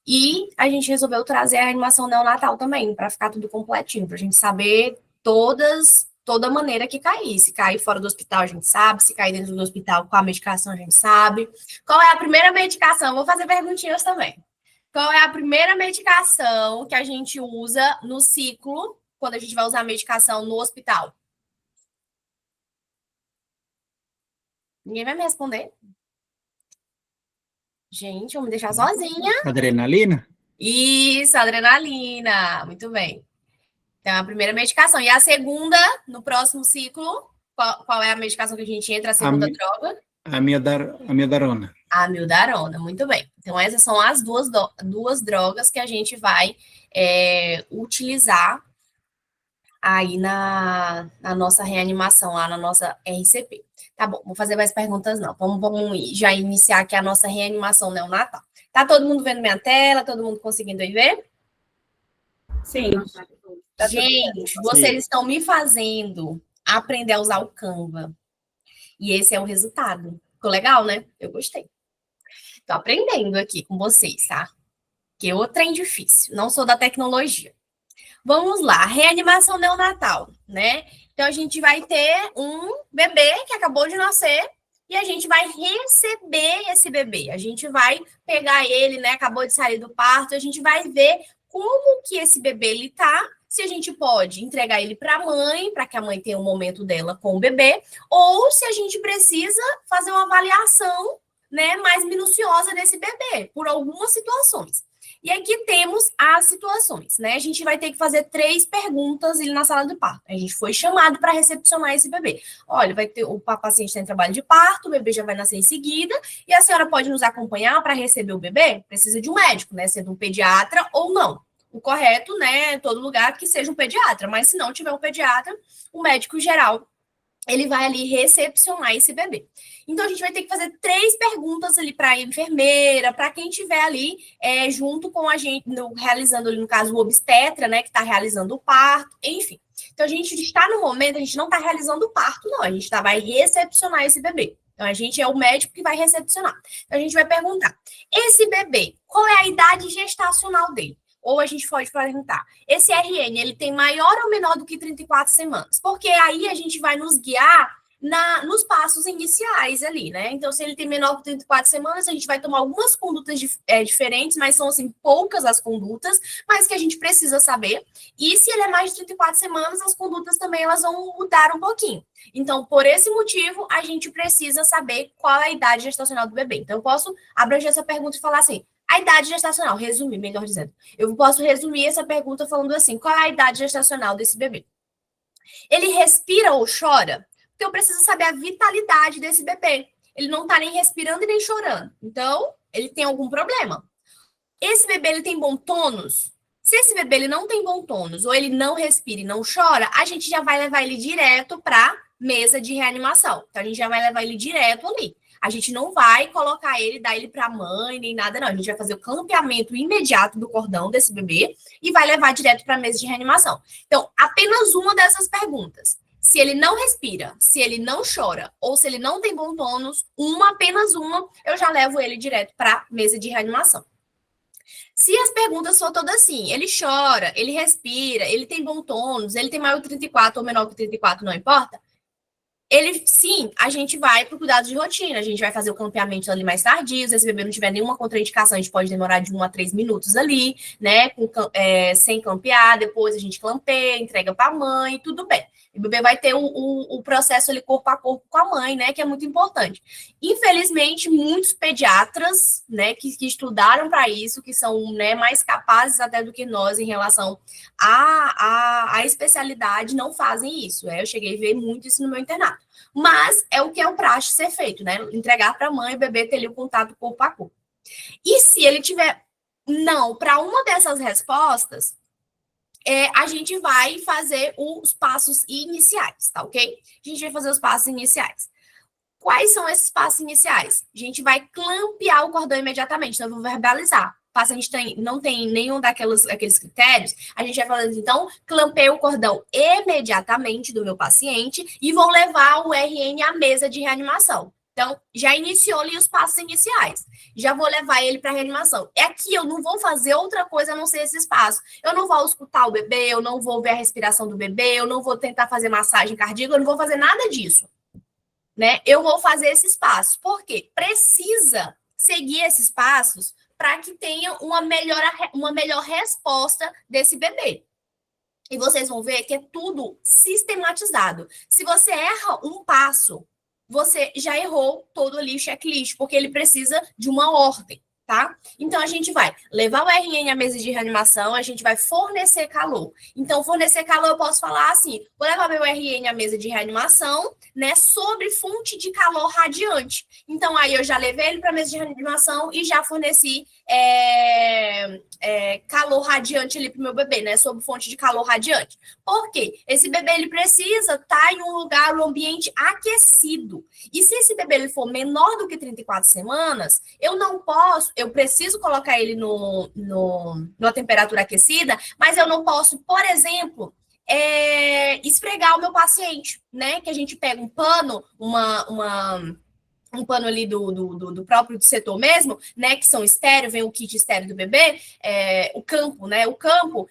E a gente resolveu trazer a reanimação neonatal também, para ficar tudo completinho, para a gente saber toda maneira que cair. Se cair fora do hospital, a gente sabe. Se cair dentro do hospital com a medicação, a gente sabe. Qual é a primeira medicação? Vou fazer perguntinhas também. Qual é a primeira medicação que a gente usa no ciclo, quando a gente vai usar a medicação no hospital? Ninguém vai me responder? Gente, vou me deixar sozinha. Adrenalina? Isso, adrenalina. Muito bem. Então, a primeira medicação. E a segunda, no próximo ciclo, qual é a medicação que a gente entra, a segunda droga? Amiodarona. A amiodarona, muito bem. Então, essas são as duas drogas que a gente vai utilizar aí na nossa reanimação, lá na nossa RCP. Tá bom, vou fazer mais perguntas não. Vamos já iniciar aqui a nossa reanimação neonatal. Tá todo mundo vendo minha tela? Todo mundo conseguindo ver? Sim. Gente, vocês estão me fazendo aprender a usar o Canva. E esse é o resultado. Ficou legal, né? Eu gostei. Tô aprendendo aqui com vocês, tá? Que o trem difícil. Não sou da tecnologia. Vamos lá, reanimação neonatal, né? Então, a gente vai ter um bebê que acabou de nascer e a gente vai receber esse bebê. A gente vai pegar ele, né? Acabou de sair do parto, a gente vai ver como que esse bebê ele tá, se a gente pode entregar ele para a mãe, para que a mãe tenha um momento dela com o bebê, ou se a gente precisa fazer uma avaliação, né, mais minuciosa desse bebê, por algumas situações. E aqui temos as situações, né? A gente vai ter que fazer 3 perguntas ali na sala de parto. A gente foi chamado para recepcionar esse bebê. Olha, o paciente está em trabalho de parto, o bebê já vai nascer em seguida, e a senhora pode nos acompanhar para receber o bebê? Precisa de um médico, né? Sendo um pediatra ou não. O correto, né? Todo lugar que seja um pediatra, mas se não tiver um pediatra, o médico geral, ele vai ali recepcionar esse bebê. Então, a gente vai ter que fazer 3 perguntas ali para a enfermeira, para quem estiver ali junto com a gente, realizando ali, no caso, o obstetra, né, que está realizando o parto, enfim. Então, a gente está no momento, a gente não está realizando o parto, não. A gente vai recepcionar esse bebê. Então, a gente é o médico que vai recepcionar. Então, a gente vai perguntar, esse bebê, qual é a idade gestacional dele? Ou a gente pode perguntar, esse RN, ele tem maior ou menor do que 34 semanas? Porque aí a gente vai nos guiar nos passos iniciais ali, né? Então, se ele tem menor que 34 semanas, a gente vai tomar algumas condutas diferentes, mas são, assim, poucas as condutas, mas que a gente precisa saber. E se ele é mais de 34 semanas, as condutas também, elas vão mudar um pouquinho. Então, por esse motivo, a gente precisa saber qual é a idade gestacional do bebê. Então, eu posso abranger essa pergunta e falar assim, a idade gestacional, resumir, melhor dizendo. Eu posso resumir essa pergunta falando assim, qual é a idade gestacional desse bebê? Ele respira ou chora? Porque eu preciso saber a vitalidade desse bebê. Ele não tá nem respirando e nem chorando. Então, ele tem algum problema. Esse bebê, ele tem bom tônus? Se esse bebê ele não tem bom tônus, ou ele não respira e não chora, a gente já vai levar ele direto para mesa de reanimação. Então, a gente já vai levar ele direto ali. A gente não vai colocar ele, dar ele para a mãe, nem nada, não. A gente vai fazer o clampeamento imediato do cordão desse bebê e vai levar direto para a mesa de reanimação. Então, apenas uma dessas perguntas. Se ele não respira, se ele não chora, ou se ele não tem bom tônus, apenas uma, eu já levo ele direto para a mesa de reanimação. Se as perguntas for todas assim, ele chora, ele respira, ele tem bom tônus, ele tem maior que 34 ou menor que 34, não importa, sim, a gente vai para o cuidado de rotina, a gente vai fazer o clampeamento ali mais tardio, se esse bebê não tiver nenhuma contraindicação, a gente pode demorar de 1 a 3 minutos ali, né, sem clampear, depois a gente clampeia, entrega para a mãe, tudo bem. O bebê vai ter o processo ali corpo a corpo com a mãe, né, que é muito importante. Infelizmente, muitos pediatras, né, que estudaram para isso, que são, né, mais capazes até do que nós em relação à especialidade, não fazem isso. Eu cheguei a ver muito isso no meu internato. Mas é o que é o praxe ser feito, né? Entregar para a mãe, o bebê ter ali o contato corpo a corpo. E se ele tiver não para uma dessas respostas, a gente vai fazer os passos iniciais, tá ok? A gente vai fazer os passos iniciais. Quais são esses passos iniciais? A gente vai clampear o cordão imediatamente, então eu vou verbalizar. O paciente não tem nenhum daqueles critérios, a gente vai falando, então, clampeio o cordão imediatamente do meu paciente e vou levar o RN à mesa de reanimação. Então, já iniciou ali os passos iniciais. Já vou levar ele para a reanimação. Aqui eu não vou fazer outra coisa a não ser esses passos. Eu não vou escutar o bebê, eu não vou ver a respiração do bebê, eu não vou tentar fazer massagem cardíaca, eu não vou fazer nada disso. Né? Eu vou fazer esses passos. Por quê? Precisa seguir esses passos para que tenha uma melhor resposta desse bebê. E vocês vão ver que é tudo sistematizado. Se você erra um passo, você já errou todo ali o checklist, porque ele precisa de uma ordem, tá? Então, a gente vai levar o RN à mesa de reanimação, a gente vai fornecer calor. Então, fornecer calor, eu posso falar assim, vou levar meu RN à mesa de reanimação, né, sobre fonte de calor radiante. Então, aí eu já levei ele para a mesa de reanimação e já forneci calor radiante ali para o meu bebê, né, sob fonte de calor radiante. Por quê? Esse bebê, ele precisa estar em um lugar, um ambiente aquecido. E se esse bebê ele for menor do que 34 semanas, eu preciso colocar ele numa temperatura aquecida, mas eu não posso, por exemplo, esfregar o meu paciente, né? Que a gente pega um pano, um pano ali do próprio setor mesmo, né, que são estéreo, vem o kit estéreo do bebê, o campo, né,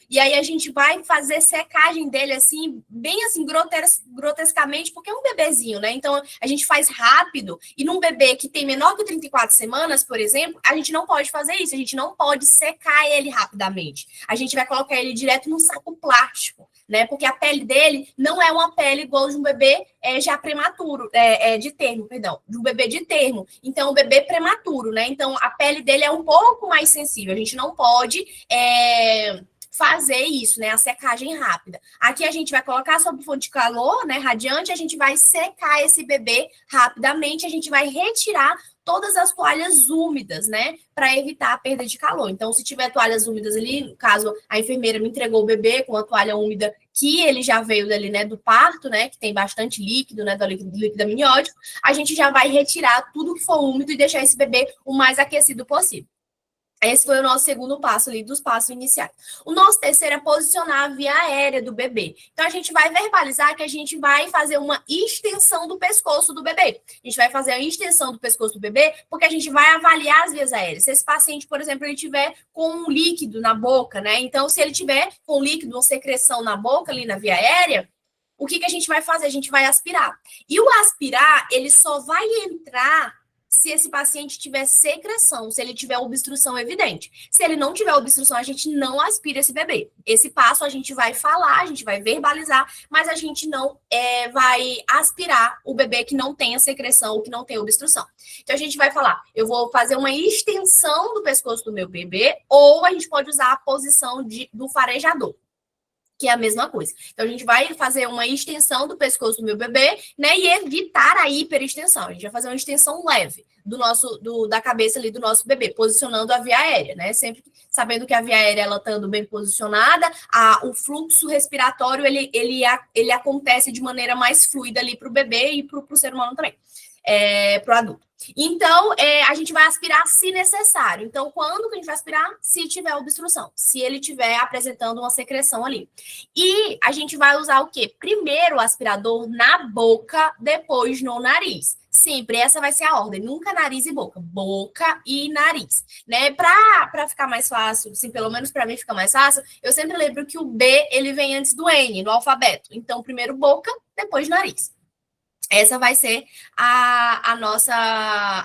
e aí a gente vai fazer secagem dele, assim, bem assim, grotescamente, porque é um bebezinho, né, então a gente faz rápido, e num bebê que tem menor que 34 semanas, por exemplo, a gente não pode fazer isso, a gente não pode secar ele rapidamente, a gente vai colocar ele direto num saco plástico, né, porque a pele dele não é uma pele igual de um bebê já prematuro, de um bebê de termo. Então, o bebê prematuro, né? Então, a pele dele é um pouco mais sensível. A gente não pode fazer isso, né? A secagem rápida. Aqui a gente vai colocar sob fonte de calor, né? Radiante, a gente vai secar esse bebê rapidamente, a gente vai retirar todas as toalhas úmidas, né, para evitar a perda de calor. Então, se tiver toalhas úmidas ali, no caso, a enfermeira me entregou o bebê com a toalha úmida que ele já veio dali, né, do parto, né, que tem bastante líquido, né, do líquido amniótico, a gente já vai retirar tudo que for úmido e deixar esse bebê o mais aquecido possível. Esse foi o nosso segundo passo ali, dos passos iniciais. O nosso terceiro é posicionar a via aérea do bebê. Então, a gente vai verbalizar que a gente vai fazer uma extensão do pescoço do bebê. A gente vai fazer a extensão do pescoço do bebê porque a gente vai avaliar as vias aéreas. Se esse paciente, por exemplo, ele tiver com um líquido na boca, né? Então, se ele tiver com líquido ou secreção na boca, ali na via aérea, o que a gente vai fazer? A gente vai aspirar. E o aspirar, ele só vai entrar se esse paciente tiver secreção, se ele tiver obstrução evidente. Se ele não tiver obstrução, a gente não aspira esse bebê. Esse passo a gente vai falar, a gente vai verbalizar, mas a gente não vai aspirar o bebê que não tenha secreção ou que não tenha obstrução. Então, a gente vai falar, eu vou fazer uma extensão do pescoço do meu bebê, ou a gente pode usar a posição do farejador, que é a mesma coisa. Então, a gente vai fazer uma extensão do pescoço do meu bebê, né, e evitar a hiperextensão. A gente vai fazer uma extensão leve da cabeça ali do nosso bebê, posicionando a via aérea, né, sempre sabendo que a via aérea, ela estando bem posicionada, o fluxo respiratório, ele acontece de maneira mais fluida ali para o bebê e para o ser humano também, para o adulto. Então, a gente vai aspirar se necessário. Então, quando que a gente vai aspirar? Se tiver obstrução, se ele estiver apresentando uma secreção ali. E a gente vai usar o quê? Primeiro o aspirador na boca, depois no nariz. Sempre, essa vai ser a ordem, nunca nariz e boca. Boca e nariz, né? Para ficar mais fácil, assim, pelo menos para mim fica mais fácil, eu sempre lembro que o B, ele vem antes do N, no alfabeto. Então, primeiro boca, depois nariz. Essa vai ser a nossa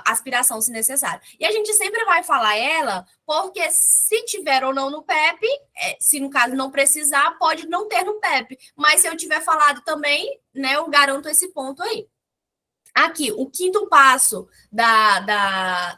aspiração, se necessário. E a gente sempre vai falar ela, porque se tiver ou não no PEP, se no caso não precisar, pode não ter no PEP. Mas se eu tiver falado também, né, eu garanto esse ponto aí. Aqui, o quinto passo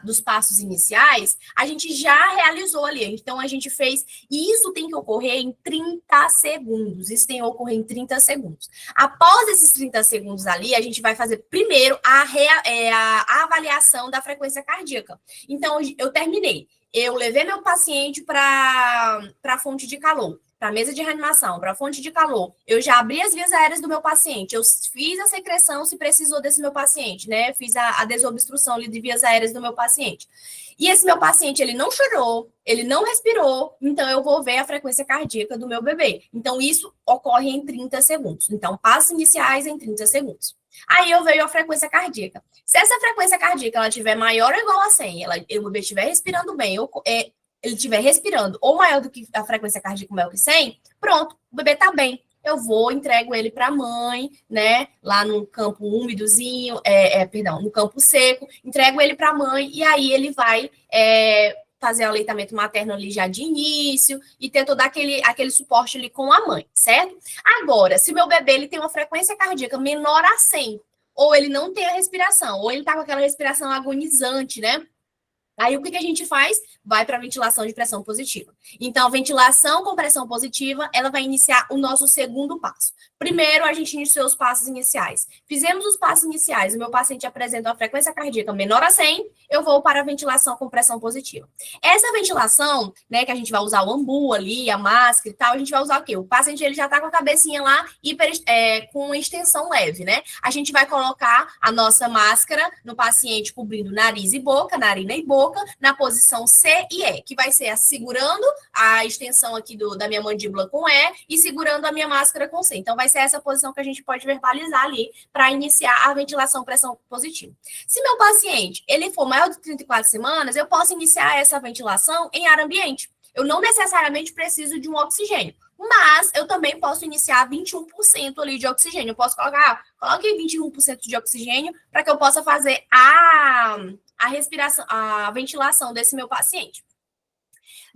dos passos iniciais, a gente já realizou ali. Então, a gente fez... E isso tem que ocorrer em 30 segundos. Isso tem que ocorrer em 30 segundos. Após esses 30 segundos ali, a gente vai fazer primeiro a avaliação da frequência cardíaca. Então, eu terminei. Eu levei meu paciente para a fonte de calor, para a mesa de reanimação, para a fonte de calor. Eu já abri as vias aéreas do meu paciente, eu fiz a secreção se precisou desse meu paciente, né? Fiz a desobstrução ali de vias aéreas do meu paciente. E esse meu paciente, ele não chorou, ele não respirou, então eu vou ver a frequência cardíaca do meu bebê. Então, isso ocorre em 30 segundos. Então, passos iniciais em 30 segundos. Aí eu vejo a frequência cardíaca. Se essa frequência cardíaca ela tiver maior ou igual a 100, o bebê estiver respirando bem, ele estiver respirando ou maior do que a frequência cardíaca maior que 100, pronto, o bebê tá bem. Eu entrego ele para a mãe, né, lá no campo úmidozinho, no campo seco, entrego ele para a mãe e aí ele vai fazer o aleitamento materno ali já de início e ter todo aquele suporte ali com a mãe, certo? Agora, se meu bebê ele tem uma frequência cardíaca menor a 100, ou ele não tem a respiração, ou ele tá com aquela respiração agonizante, né? Aí, o que a gente faz? Vai para a ventilação de pressão positiva. Então, a ventilação com pressão positiva, ela vai iniciar o nosso segundo passo. Primeiro, a gente iniciou os passos iniciais. Fizemos os passos iniciais, o meu paciente apresenta uma frequência cardíaca menor a 100, eu vou para a ventilação com pressão positiva. Essa ventilação, né, que a gente vai usar o ambu ali, a máscara e tal, a gente vai usar o quê? O paciente, ele já está com a cabecinha lá com extensão leve, né? A gente vai colocar a nossa máscara no paciente cobrindo nariz e boca, narina e boca, na posição C e E, que vai ser segurando a extensão aqui da minha mandíbula com E e segurando a minha máscara com C. Então, vai ser essa posição que a gente pode verbalizar ali para iniciar a ventilação pressão positiva. Se meu paciente ele for maior de 34 semanas, eu posso iniciar essa ventilação em ar ambiente. Eu não necessariamente preciso de um oxigênio, mas eu também posso iniciar 21% ali de oxigênio. Eu posso coloque 21% de oxigênio para que eu possa fazer a respiração, a ventilação desse meu paciente.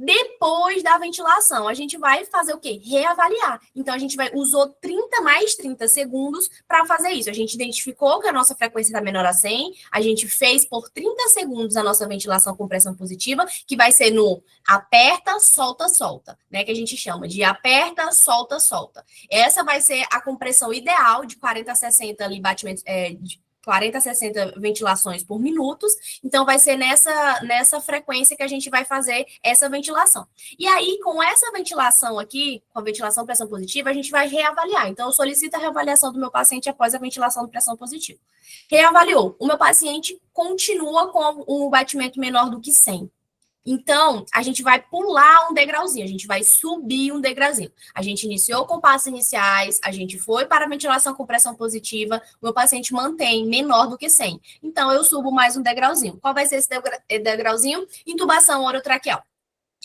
Depois da ventilação, a gente vai fazer o quê? Reavaliar. Então, a gente usou 30 mais 30 segundos para fazer isso. A gente identificou que a nossa frequência está menor a 100, a gente fez por 30 segundos a nossa ventilação com pressão positiva, que vai ser no aperta, solta, solta, né? Que a gente chama de aperta, solta, solta. Essa vai ser a compressão ideal de 40 a 60 ali, batimentos, 40 a 60 ventilações por minutos, então vai ser nessa frequência que a gente vai fazer essa ventilação. E aí, com essa ventilação aqui, com a ventilação pressão positiva, a gente vai reavaliar. Então, eu solicito a reavaliação do meu paciente após a ventilação de pressão positiva. Reavaliou. O meu paciente continua com um batimento menor do que 100. Então, a gente vai pular um degrauzinho, a gente vai subir um degrauzinho. A gente iniciou com passos iniciais, a gente foi para a ventilação com pressão positiva, o meu paciente mantém menor do que 100. Então, eu subo mais um degrauzinho. Qual vai ser esse degrauzinho? Intubação orotraqueal.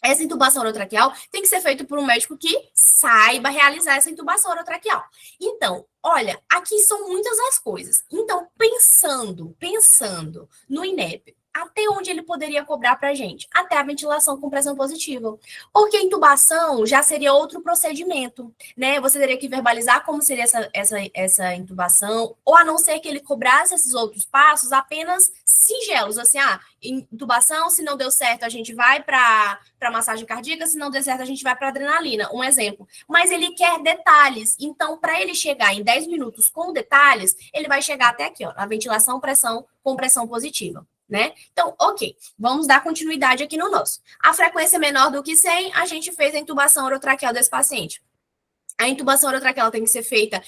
essa intubação orotraqueal tem que ser feita por um médico que saiba realizar essa intubação orotraqueal. Então, olha, aqui são muitas as coisas. Então, pensando no INEP, até onde ele poderia cobrar para a gente? Até a ventilação com pressão positiva. Porque a intubação já seria outro procedimento, né? Você teria que verbalizar como seria essa intubação, ou a não ser que ele cobrasse esses outros passos apenas singelos, assim, intubação, se não deu certo, a gente vai para massagem cardíaca, se não der certo, a gente vai para adrenalina, um exemplo. Mas ele quer detalhes, então, para ele chegar em 10 minutos com detalhes, ele vai chegar até aqui, ó, a ventilação com pressão positiva. Né? Então, ok, vamos dar continuidade aqui no nosso. A frequência menor do que 100, a gente fez a intubação orotraqueal desse paciente. A intubação orotraqueal tem que ser feita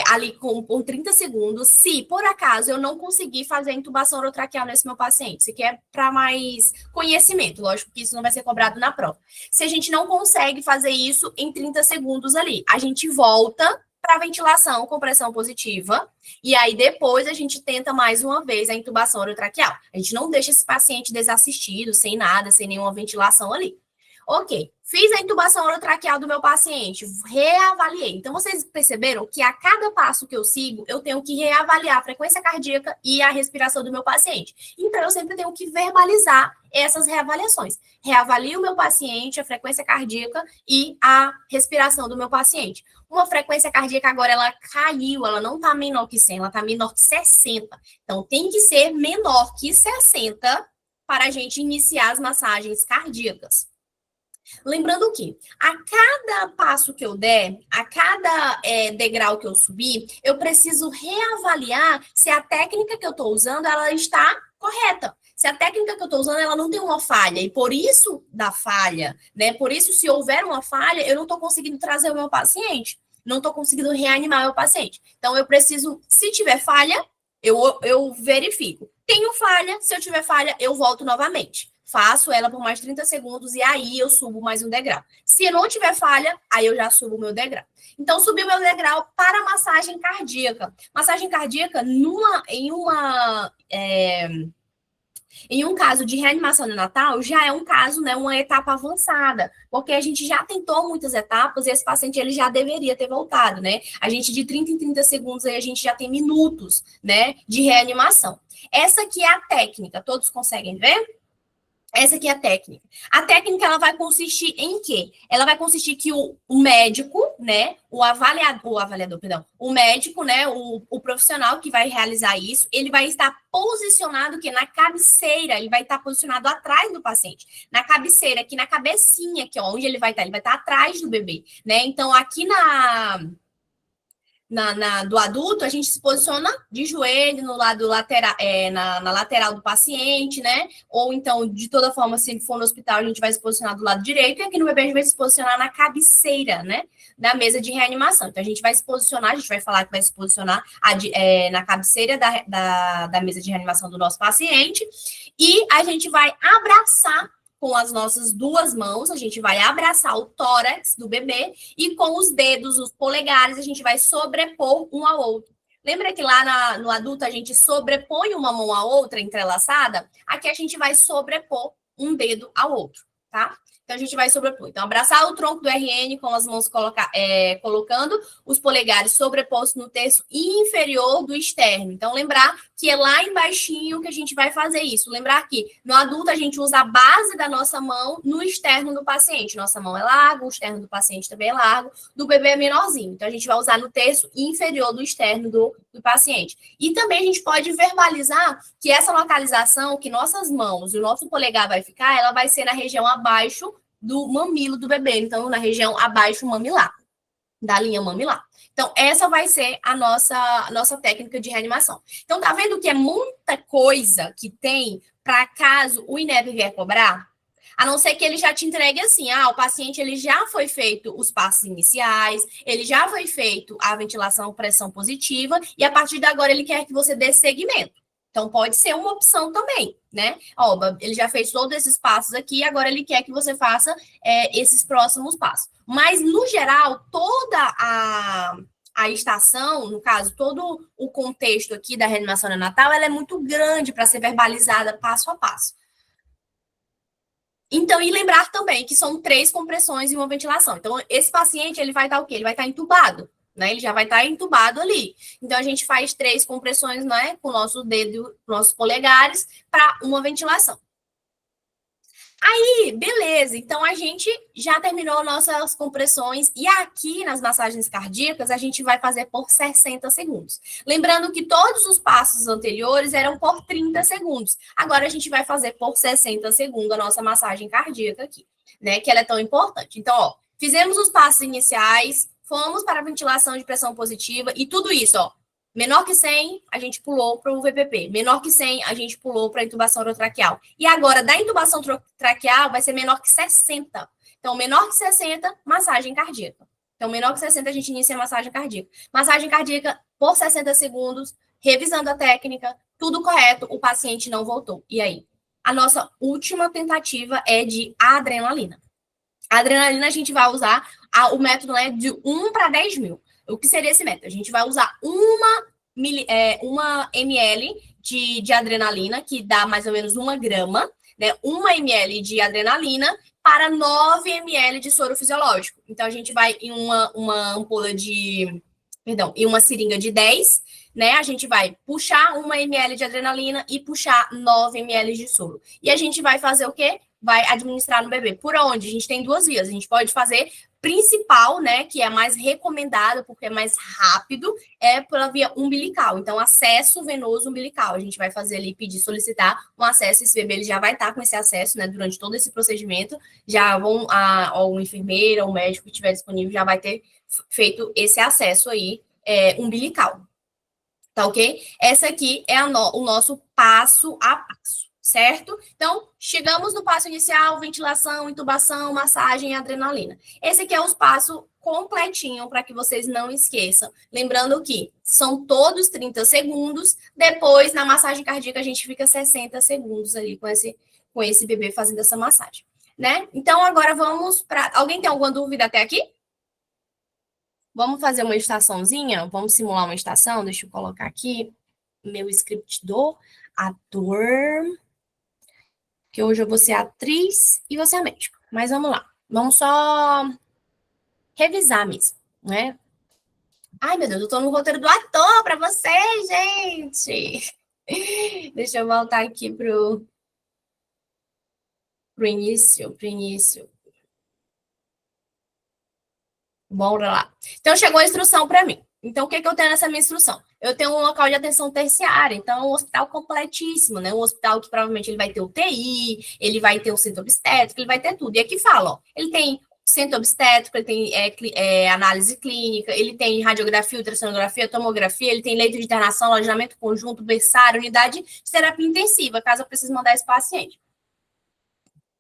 ali por 30 segundos, se por acaso eu não conseguir fazer a intubação orotraqueal nesse meu paciente, se quer para mais conhecimento, lógico que isso não vai ser cobrado na prova. Se a gente não consegue fazer isso em 30 segundos ali, a gente volta para ventilação com pressão positiva, e aí depois a gente tenta mais uma vez a intubação orotraqueal. A gente não deixa esse paciente desassistido, sem nada, sem nenhuma ventilação ali. Ok, fiz a intubação orotraqueal do meu paciente, reavaliei. Então, vocês perceberam que a cada passo que eu sigo, eu tenho que reavaliar a frequência cardíaca e a respiração do meu paciente. Então, eu sempre tenho que verbalizar essas reavaliações. Reavalio o meu paciente, a frequência cardíaca e a respiração do meu paciente. Uma frequência cardíaca agora, ela caiu, ela não está menor que 100, ela está menor que 60. Então, tem que ser menor que 60 para a gente iniciar as massagens cardíacas. Lembrando que a cada passo que eu der, a cada degrau que eu subir, eu preciso reavaliar se a técnica que eu estou usando, ela está correta. Se a técnica que eu estou usando, ela não tem uma falha. E por isso da falha, né? Por isso, se houver uma falha, eu não estou conseguindo trazer o meu paciente. Não estou conseguindo reanimar o meu paciente. Então, eu preciso, se tiver falha, eu verifico. Tenho falha, se eu tiver falha, eu volto novamente. Faço ela por mais 30 segundos e aí eu subo mais um degrau. Se não tiver falha, aí eu já subo o meu degrau. Então, subi o meu degrau para a massagem cardíaca. Massagem cardíaca, em um caso de reanimação neonatal, já é um caso, né, uma etapa avançada, porque a gente já tentou muitas etapas e esse paciente ele já deveria ter voltado, né? A gente de 30 em 30 segundos aí a gente já tem minutos, né, de reanimação. Essa aqui é a técnica, todos conseguem ver? Essa aqui é a técnica. A técnica, ela vai consistir em quê? Ela vai consistir que o médico, né, o médico, né, o profissional que vai realizar isso, ele vai estar posicionado que na cabeceira, ele vai estar posicionado atrás do paciente. Na cabeceira, aqui na cabecinha, aqui, ó, onde ele vai estar atrás do bebê, né? Então, aqui do adulto, a gente se posiciona de joelho no lado lateral, na lateral do paciente, né? Ou então, de toda forma, se for no hospital, a gente vai se posicionar do lado direito, e aqui no bebê a gente vai se posicionar na cabeceira, né? Da mesa de reanimação. Então, a gente vai se posicionar, a gente vai falar que vai se posicionar na cabeceira da mesa de reanimação do nosso paciente, e a gente vai abraçar com as nossas duas mãos, a gente vai abraçar o tórax do bebê e com os dedos, os polegares, a gente vai sobrepor um ao outro. Lembra que lá no adulto a gente sobrepõe uma mão à outra entrelaçada? Aqui a gente vai sobrepor um dedo ao outro, tá? Então, a gente vai sobrepor. Então, abraçar o tronco do RN com as mãos colocando os polegares sobrepostos no terço inferior do externo. Então, lembrar que é lá embaixinho que a gente vai fazer isso. Lembrar que no adulto a gente usa a base da nossa mão no externo do paciente. Nossa mão é larga, o externo do paciente também é largo, do bebê é menorzinho. Então, a gente vai usar no terço inferior do externo do paciente. E também a gente pode verbalizar que essa localização que nossas mãos e o nosso polegar vai ficar, ela vai ser na região abaixo do mamilo do bebê, então na região abaixo mamilar, da linha mamilar. Então, essa vai ser a nossa técnica de reanimação. Então, tá vendo que é muita coisa que tem para caso o INEP vier cobrar? A não ser que ele já te entregue assim, o paciente ele já foi feito os passos iniciais, ele já foi feito a ventilação pressão positiva, e a partir de agora ele quer que você dê seguimento. Então, pode ser uma opção também, né? Ele já fez todos esses passos aqui, agora ele quer que você faça esses próximos passos. Mas, no geral, toda a estação, no caso, todo o contexto aqui da reanimação neonatal, ela é muito grande para ser verbalizada passo a passo. Então, e lembrar também que são 3 compressões e uma ventilação. Então, esse paciente, ele vai estar o quê? Ele vai estar entubado, né? Ele já vai estar entubado ali. Então, a gente faz 3 compressões, né? Com o nosso dedo, nossos polegares, para uma ventilação. Aí, beleza. Então, a gente já terminou nossas compressões. E aqui, nas massagens cardíacas, a gente vai fazer por 60 segundos. Lembrando que todos os passos anteriores eram por 30 segundos. Agora, a gente vai fazer por 60 segundos a nossa massagem cardíaca aqui, né? Que ela é tão importante. Então, ó, fizemos os passos iniciais, fomos para a ventilação de pressão positiva e tudo isso, ó. Menor que 100, a gente pulou para o VPP. Menor que 100, a gente pulou para a intubação orotraqueal. E agora, da intubação traqueal, vai ser menor que 60. Então, menor que 60, massagem cardíaca. Então, menor que 60, a gente inicia a massagem cardíaca. Massagem cardíaca por 60 segundos, revisando a técnica, tudo correto, o paciente não voltou. E aí? A nossa última tentativa é de adrenalina. A adrenalina, a gente vai usar o método, né, de 1 para 10 mil. O que seria esse método? A gente vai usar uma ml de adrenalina, que dá mais ou menos 1 grama, né? 1 ml de adrenalina para 9 ml de soro fisiológico. Então, a gente vai em uma ampola de... Perdão, em uma seringa de 10, né? A gente vai puxar 1 ml de adrenalina e puxar 9 ml de soro. E a gente vai fazer o quê? Vai administrar no bebê. Por onde? A gente tem 2 vias. A gente pode fazer principal, né, que é mais recomendado, porque é mais rápido, é pela via umbilical. Então, acesso venoso umbilical. A gente vai fazer ali, solicitar um acesso. Esse bebê ele já vai estar com esse acesso, né, durante todo esse procedimento. Já vão, o enfermeira, o médico que estiver disponível, já vai ter feito esse acesso aí umbilical. Tá ok? Essa aqui é o nosso passo a passo. Certo? Então, chegamos no passo inicial, ventilação, intubação, massagem e adrenalina. Esse aqui é os passos completinho para que vocês não esqueçam. Lembrando que são todos 30 segundos. Depois, na massagem cardíaca, a gente fica 60 segundos ali com esse bebê fazendo essa massagem, né? Então, agora vamos para... Alguém tem alguma dúvida até aqui? Vamos fazer uma estaçãozinha? Vamos simular uma estação? Deixa eu colocar aqui meu script do ator... que hoje eu vou ser atriz e você é médico. Mas vamos lá. Vamos só revisar mesmo, né? Ai, meu Deus, eu tô no roteiro do ator para vocês, gente. Deixa eu voltar aqui pro início, Bora lá. Então, chegou a instrução para mim. Então, o que eu tenho nessa minha instrução? Eu tenho um local de atenção terciária, então é um hospital completíssimo, né? Um hospital que provavelmente ele vai ter UTI, ele vai ter o centro obstétrico, ele vai ter tudo. E aqui fala, ó, ele tem centro obstétrico, ele tem análise clínica, ele tem radiografia, ultrassonografia, tomografia, ele tem leito de internação, alojamento conjunto, berçário, unidade de terapia intensiva, caso eu precise mandar esse paciente.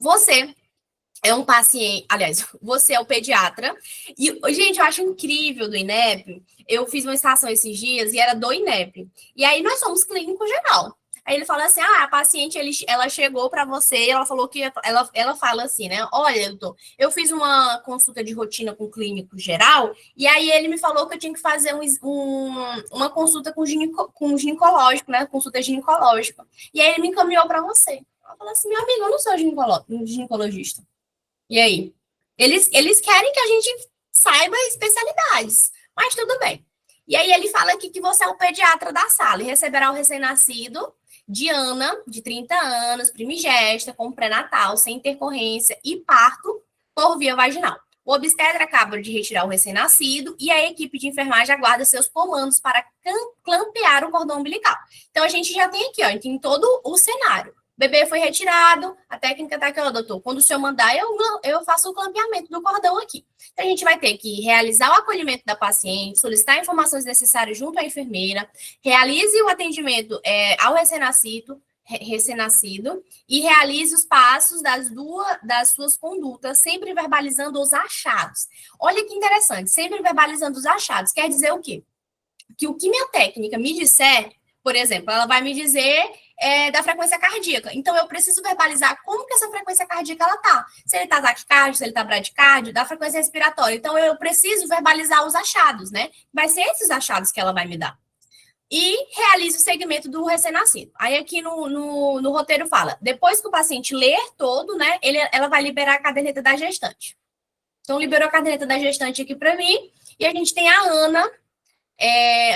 Você é um paciente, aliás, você é o pediatra. E, gente, eu acho incrível do INEP. Eu fiz uma estação esses dias e era do INEP. E aí nós somos clínico geral. Aí ele fala assim: a paciente, ela chegou para você, ela falou que ela fala assim, né? Olha, doutor, eu fiz uma consulta de rotina com o clínico geral, e aí ele me falou que eu tinha que fazer uma consulta com ginecológico, né? Consulta ginecológica. E aí ele me encaminhou para você. Ela falou assim: meu amigo, eu não sou ginecologista. E aí? Eles querem que a gente saiba especialidades, mas tudo bem. E aí ele fala aqui que você é o pediatra da sala e receberá o recém-nascido Diana, de 30 anos, primigesta, com pré-natal, sem intercorrência e parto por via vaginal. O obstetra acaba de retirar o recém-nascido e a equipe de enfermagem aguarda seus comandos para clampear o cordão umbilical. Então, a gente já tem aqui, ó, tem todo o cenário. O bebê foi retirado, a técnica está aqui, ó, doutor. Quando o senhor mandar, eu faço o clampeamento do cordão aqui. Então, a gente vai ter que realizar o acolhimento da paciente, solicitar informações necessárias junto à enfermeira, realize o atendimento ao recém-nascido e realize os passos das suas condutas, sempre verbalizando os achados. Olha que interessante, sempre verbalizando os achados. Quer dizer o quê? Que o que minha técnica me disser, por exemplo, ela vai me dizer da frequência cardíaca. Então, eu preciso verbalizar como que essa frequência cardíaca ela tá. Se ele tá taquicárdio, se ele tá bradicárdio, da frequência respiratória. Então, eu preciso verbalizar os achados, né? Vai ser esses achados que ela vai me dar. e realize o segmento do recém-nascido. Aí aqui no roteiro fala, depois que o paciente ler todo, né, ela vai liberar a caderneta da gestante. Então, liberou a caderneta da gestante aqui para mim, e a gente tem a Ana,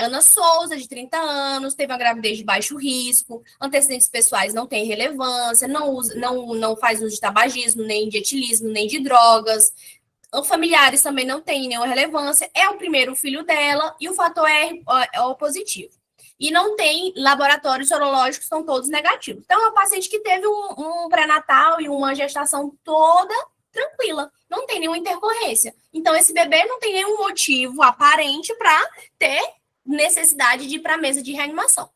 Ana Souza, de 30 anos, teve uma gravidez de baixo risco, antecedentes pessoais não têm relevância, não faz uso de tabagismo, nem de etilismo, nem de drogas, familiares também não têm nenhuma relevância, é o primeiro filho dela, e o fator R é o positivo. E não tem laboratórios sorológicos, estão todos negativos. Então, é um paciente que teve um pré-natal e uma gestação toda tranquila, não tem nenhuma intercorrência. Então, esse bebê não tem nenhum motivo aparente para ter necessidade de ir para a mesa de reanimação.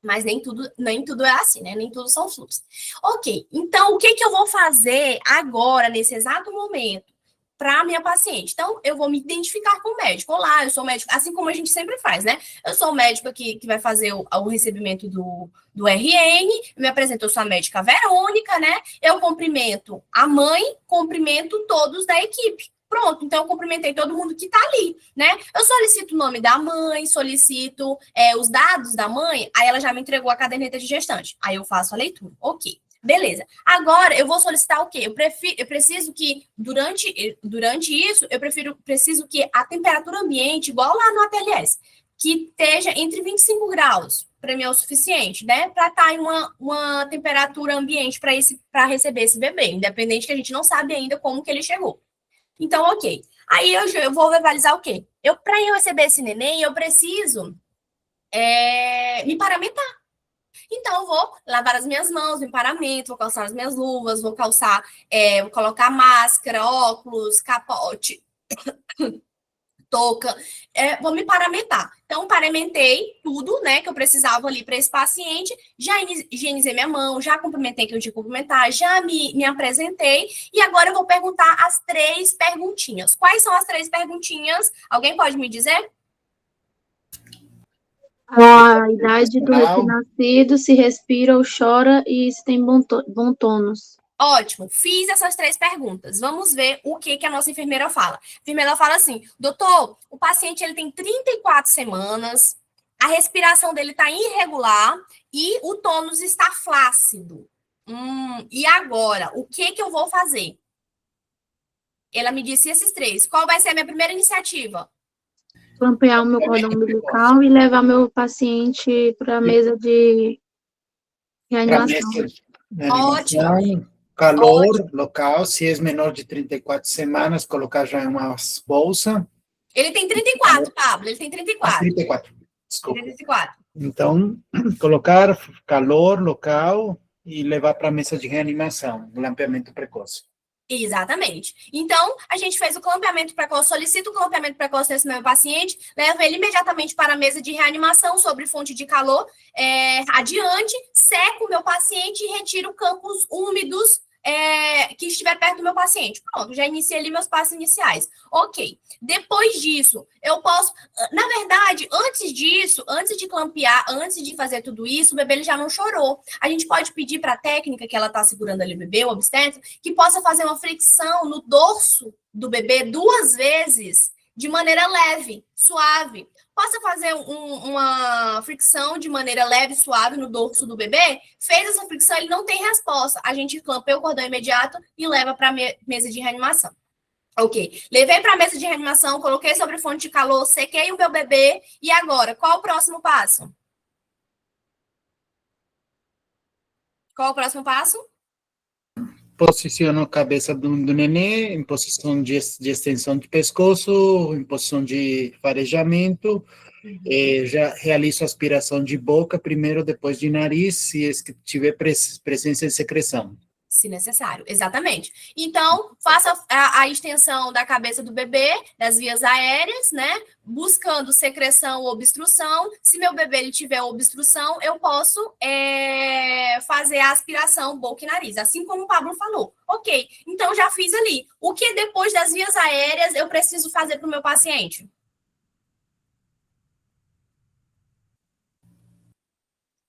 Mas nem tudo é assim, né? Nem tudo são flores. Ok, então o que eu vou fazer agora, nesse exato momento, para a minha paciente? Então, eu vou me identificar com o médico. Olá, eu sou médico, assim como a gente sempre faz, né? Eu sou o médico aqui que vai fazer o recebimento do RN, me apresento, eu sou a médica Verônica, né? Eu cumprimento a mãe, cumprimento todos da equipe. Pronto, então eu cumprimentei todo mundo que está ali, né? Eu solicito o nome da mãe, solicito os dados da mãe, aí ela já me entregou a caderneta de gestante. Aí eu faço a leitura. Ok. Beleza. Agora, eu vou solicitar o quê? Eu preciso que, durante isso, preciso que a temperatura ambiente, igual lá no ATLS, que esteja entre 25 graus, para mim é o suficiente, né? Para estar em uma temperatura ambiente para receber esse bebê, independente que a gente não sabe ainda como que ele chegou. Então, ok. Aí eu vou verbalizar o quê? Para eu receber esse neném, eu preciso me paramentar. Então, eu vou lavar as minhas mãos, me paramento, vou calçar as minhas luvas, vou colocar máscara, óculos, capote, touca, vou me paramentar. Então, paramentei tudo, né, que eu precisava ali para esse paciente, já higienizei minha mão, já cumprimentei quem eu tinha que cumprimentar, já me apresentei, e agora eu vou perguntar as 3 perguntinhas. Quais são as 3 perguntinhas? Alguém pode me dizer? A idade do recém-nascido, se respira ou chora e se tem bom tônus. Ótimo, fiz essas 3 perguntas. Vamos ver o que a nossa enfermeira fala. A enfermeira fala assim, doutor, o paciente ele tem 34 semanas, a respiração dele está irregular e o tônus está flácido. E agora, o que eu vou fazer? Ela me disse esses 3. Qual vai ser a minha primeira iniciativa? Clampear o meu cordão umbilical e levar meu paciente para a mesa de reanimação. Ótimo. Calor local, se é menor de 34 semanas, colocar já em umas bolsas. Ele tem 34, Pablo, ele tem 34. 34, desculpa. 34. Então, colocar calor local e levar para a mesa de reanimação, glampeamento precoce. Exatamente. Então, a gente fez o clampeamento precoce, solicita o clampeamento precoce desse meu paciente, leva ele imediatamente para a mesa de reanimação sobre fonte de calor adiante, seco o meu paciente e retiro campos úmidos que estiver perto do meu paciente. Pronto, já iniciei ali meus passos iniciais. Ok. Depois disso, eu posso... Na verdade, antes disso, antes de clampear, antes de fazer tudo isso, o bebê ele já não chorou. A gente pode pedir para a técnica que ela está segurando ali o bebê, o obstetra, que possa fazer uma fricção no dorso do bebê 2 vezes, de maneira leve, suave. Possa fazer uma fricção de maneira leve, suave no dorso do bebê. Fez essa fricção, ele não tem resposta. A gente clampeia o cordão imediato e leva para a mesa de reanimação. Ok. Levei para a mesa de reanimação, coloquei sobre fonte de calor, sequei o meu bebê. E agora, qual o próximo passo? Qual o próximo passo? Posiciono a cabeça do neném em posição de extensão de pescoço, em posição de farejamento. Já realizo aspiração de boca primeiro, depois de nariz, se tiver presença de secreção. Se necessário, exatamente. Então, faça a extensão da cabeça do bebê, das vias aéreas, né? Buscando secreção ou obstrução. Se meu bebê ele tiver obstrução, eu posso fazer a aspiração boca e nariz, assim como o Pablo falou. Ok, então já fiz ali. O que depois das vias aéreas eu preciso fazer para o meu paciente?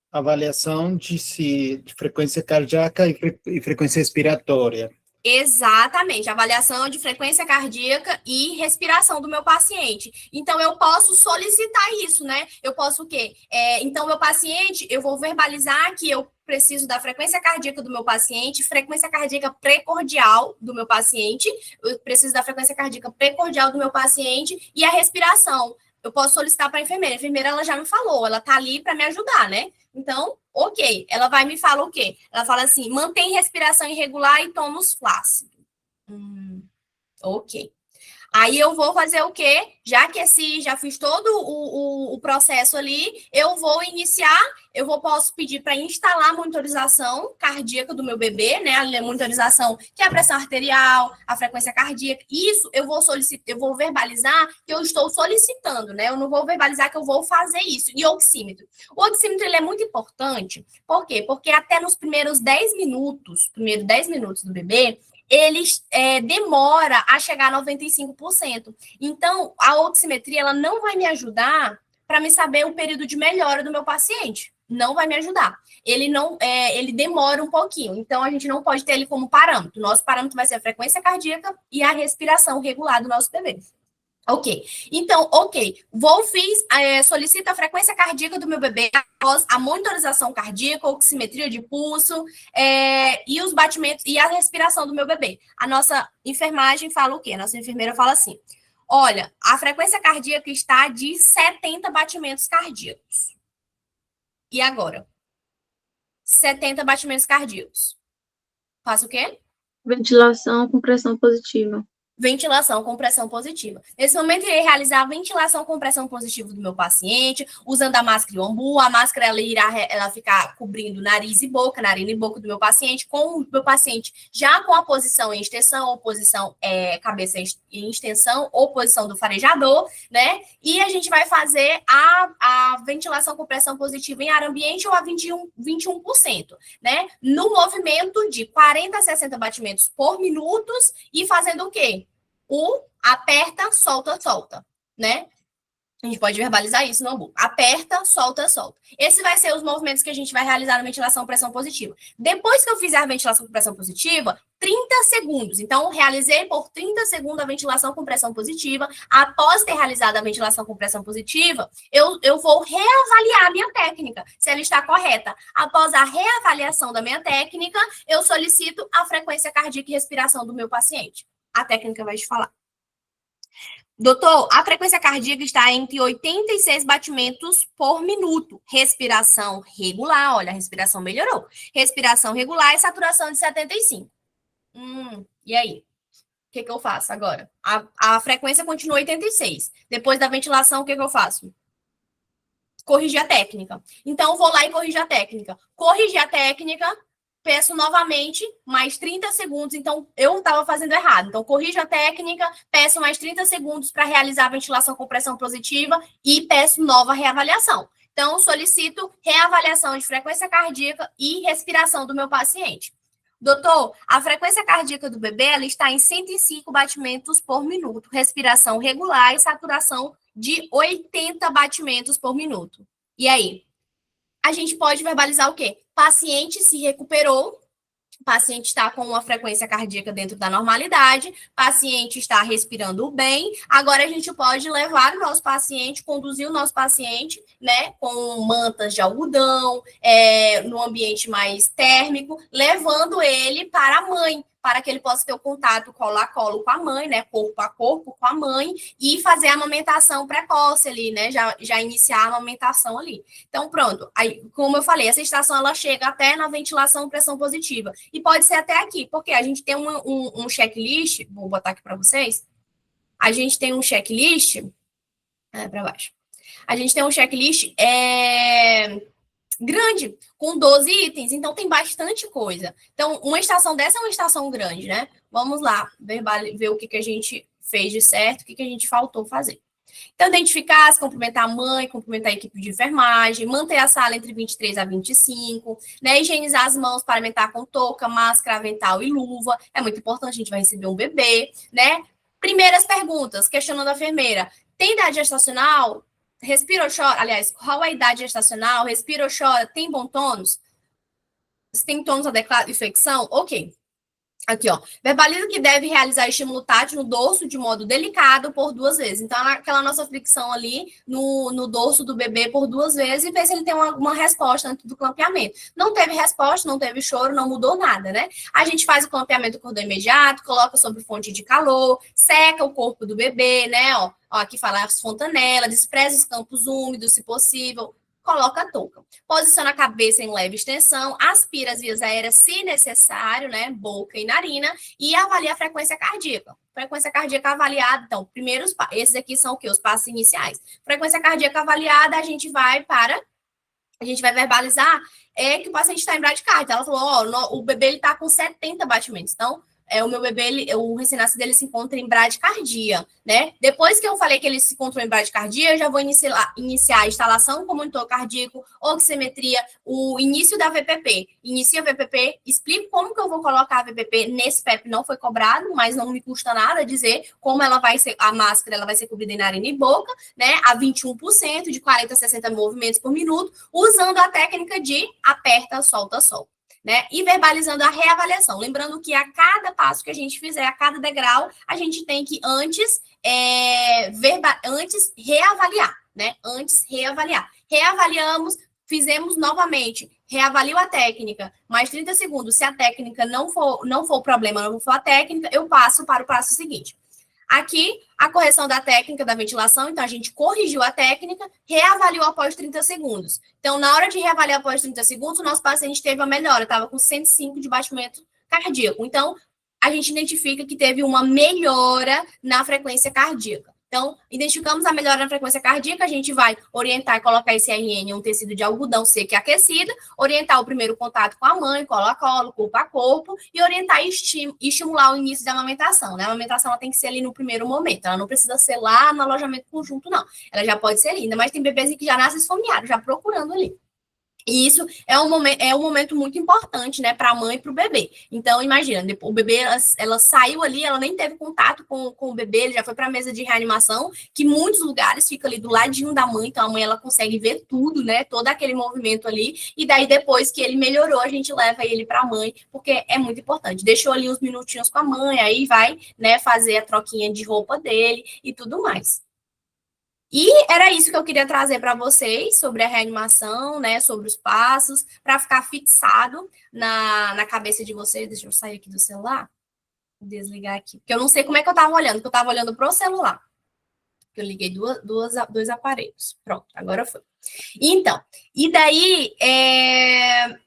Avaliação de frequência cardíaca e frequência respiratória. Exatamente, avaliação de frequência cardíaca e respiração do meu paciente. Então, eu posso solicitar isso, né? Eu posso o quê? Então, meu paciente, eu vou verbalizar que eu preciso da frequência cardíaca do meu paciente, frequência cardíaca precordial do meu paciente, eu preciso da frequência cardíaca precordial do meu paciente e a respiração. Eu posso solicitar para a enfermeira ela já me falou, ela tá ali para me ajudar, né? Então, ok, ela vai me falar o quê? Ela fala assim, mantém respiração irregular e tônus flácido. Ok. Aí eu vou fazer o quê? Já fiz todo o processo ali, eu vou iniciar, posso pedir para instalar a monitorização cardíaca do meu bebê, né? A monitorização que é a pressão arterial, a frequência cardíaca. Isso eu vou verbalizar que eu estou solicitando, né? Eu não vou verbalizar que eu vou fazer isso. E oxímetro. O oxímetro ele é muito importante. Por quê? Porque até nos primeiros 10 minutos do bebê, eles demora a chegar a 95%. Então, a oximetria ela não vai me ajudar para me saber o período de melhora do meu paciente. Não vai me ajudar. Ele demora um pouquinho. Então, a gente não pode ter ele como parâmetro. Nosso parâmetro vai ser a frequência cardíaca e a respiração regular do nosso bebê. Ok. Então, solicito a frequência cardíaca do meu bebê após a monitorização cardíaca, oximetria de pulso e os batimentos e a respiração do meu bebê. A nossa enfermagem fala o quê? A nossa enfermeira fala assim, olha, a frequência cardíaca está de 70 batimentos cardíacos. E agora? 70 batimentos cardíacos. Faço o quê? Ventilação com pressão positiva. Ventilação com pressão positiva. Nesse momento, eu irei realizar a ventilação com pressão positiva do meu paciente, usando a máscara e o ambu. A máscara ela ficar cobrindo nariz e boca do meu paciente, com o meu paciente já com a posição em extensão, ou posição cabeça em extensão, ou posição do farejador, né? E a gente vai fazer a ventilação com pressão positiva em ar ambiente ou a 21%, né? No movimento de 40 a 60 batimentos por minuto e fazendo o quê? O aperta, solta, solta, né? A gente pode verbalizar isso no ambu. Aperta, solta, solta. Esses vai ser os movimentos que a gente vai realizar na ventilação com pressão positiva. Depois que eu fizer a ventilação com pressão positiva, 30 segundos. Então, realizei por 30 segundos a ventilação com pressão positiva. Após ter realizado a ventilação com pressão positiva, eu vou reavaliar a minha técnica, se ela está correta. Após a reavaliação da minha técnica, eu solicito a frequência cardíaca e respiração do meu paciente. A técnica vai te falar. Doutor, a frequência cardíaca está entre 86 batimentos por minuto. Respiração regular, olha, a respiração melhorou. Respiração regular e saturação de 75. E aí? O que eu faço agora? A frequência continua 86. Depois da ventilação, o que eu faço? Corrigir a técnica. Então, vou lá e corrigir a técnica. Corrigir a técnica... Peço novamente mais 30 segundos. Então, eu estava fazendo errado. Então, corrijo a técnica, peço mais 30 segundos para realizar a ventilação com pressão positiva e peço nova reavaliação. Então, solicito reavaliação de frequência cardíaca e respiração do meu paciente. Doutor, a frequência cardíaca do bebê ela está em 105 batimentos por minuto. Respiração regular e saturação de 80 batimentos por minuto. E aí? A gente pode verbalizar o quê? Paciente se recuperou, paciente está com uma frequência cardíaca dentro da normalidade, paciente está respirando bem, agora a gente pode levar o nosso paciente, conduzir o nosso paciente, né, com mantas de algodão, no ambiente mais térmico, levando ele para a mãe, para que ele possa ter o contato colo a colo com a mãe, né, corpo a corpo com a mãe, e fazer a amamentação precoce ali, né, já iniciar a amamentação ali. Então, pronto, aí, como eu falei, essa estação ela chega até na ventilação pressão positiva, e pode ser até aqui, porque a gente tem um checklist, vou botar aqui para vocês, a gente tem um checklist, para baixo, a gente tem um checklist, grande, com 12 itens, então tem bastante coisa. Então, uma estação dessa é uma estação grande, né? Vamos lá, ver o que a gente fez de certo, o que a gente faltou fazer. Então, identificar, se cumprimentar a mãe, cumprimentar a equipe de enfermagem, manter a sala entre 23 a 25, né? Higienizar as mãos, paramentar com touca, máscara, avental e luva. É muito importante, a gente vai receber um bebê, né? Primeiras perguntas, questionando a enfermeira. Tem idade gestacional? Respira ou chora? Aliás, qual a idade gestacional? Respira ou chora? Tem bom tônus? Se tem tônus adequado, infecção? Ok. Aqui, ó. Verbaliza que deve realizar estímulo tátil no dorso de modo delicado por 2 vezes. Então, aquela nossa fricção ali no dorso do bebê por 2 vezes e ver se ele tem uma resposta antes do clampeamento. Não teve resposta, não teve choro, não mudou nada, né? A gente faz o clampeamento com dor imediato, coloca sobre fonte de calor, seca o corpo do bebê, né? Ó, aqui fala as fontanelas, despreza os campos úmidos, se possível. Coloca a touca. Posiciona a cabeça em leve extensão, aspira as vias aéreas se necessário, né? Boca e narina, e avalia a frequência cardíaca. Frequência cardíaca avaliada, então, primeiros, esses aqui são o quê? Os passos iniciais. Frequência cardíaca avaliada, a gente vai verbalizar que o paciente está em bradicardia. Então, ela falou, o bebê ele está com 70 batimentos. Então, o meu bebê, o recém-nascido, ele se encontra em bradicardia, né? Depois que eu falei que ele se encontrou em bradicardia, eu já vou iniciar a instalação com monitor cardíaco, oximetria, o início da VPP. Inicia a VPP, explico como que eu vou colocar a VPP nesse PEP, não foi cobrado, mas não me custa nada dizer como ela vai ser, a máscara, ela vai ser cobrida em narina e boca, né? A 21%, de 40 a 60 movimentos por minuto, usando a técnica de aperta, solta, solta. Né? E verbalizando a reavaliação. Lembrando que a cada passo que a gente fizer, a cada degrau, a gente tem que antes reavaliar, né? Antes reavaliar. Reavaliamos, fizemos novamente, reavalio a técnica, mais 30 segundos. Se a técnica não for o problema, não for a técnica, eu passo para o passo seguinte. Aqui, a correção da técnica da ventilação, então a gente corrigiu a técnica, reavaliou após 30 segundos. Então, na hora de reavaliar após 30 segundos, o nosso paciente teve uma melhora, estava com 105 de batimento cardíaco. Então, a gente identifica que teve uma melhora na frequência cardíaca. Então, identificamos a melhora na frequência cardíaca, a gente vai orientar e colocar esse RN em um tecido de algodão seco e aquecido, orientar o primeiro contato com a mãe, colo a colo, corpo a corpo, e orientar e estimular o início da amamentação, né? A amamentação ela tem que ser ali no primeiro momento, ela não precisa ser lá no alojamento conjunto, não. Ela já pode ser linda, mas tem bebês que já nascem esfomeados, já procurando ali. E isso é um momento muito importante, né, para a mãe e para o bebê. Então, imagina, o bebê, ela saiu ali, ela nem teve contato com o bebê, ele já foi para a mesa de reanimação, que em muitos lugares fica ali do ladinho da mãe, então a mãe, ela consegue ver tudo, né, todo aquele movimento ali, e daí depois que ele melhorou, a gente leva ele para a mãe, porque é muito importante. Deixou ali uns minutinhos com a mãe, aí vai, né, fazer a troquinha de roupa dele e tudo mais. E era isso que eu queria trazer para vocês sobre a reanimação, né, sobre os passos, para ficar fixado na cabeça de vocês. Deixa eu sair aqui do celular, desligar aqui, porque eu não sei como é que eu estava olhando, porque eu estava olhando para o celular. Eu liguei dois aparelhos. Pronto, agora foi. Então, e daí,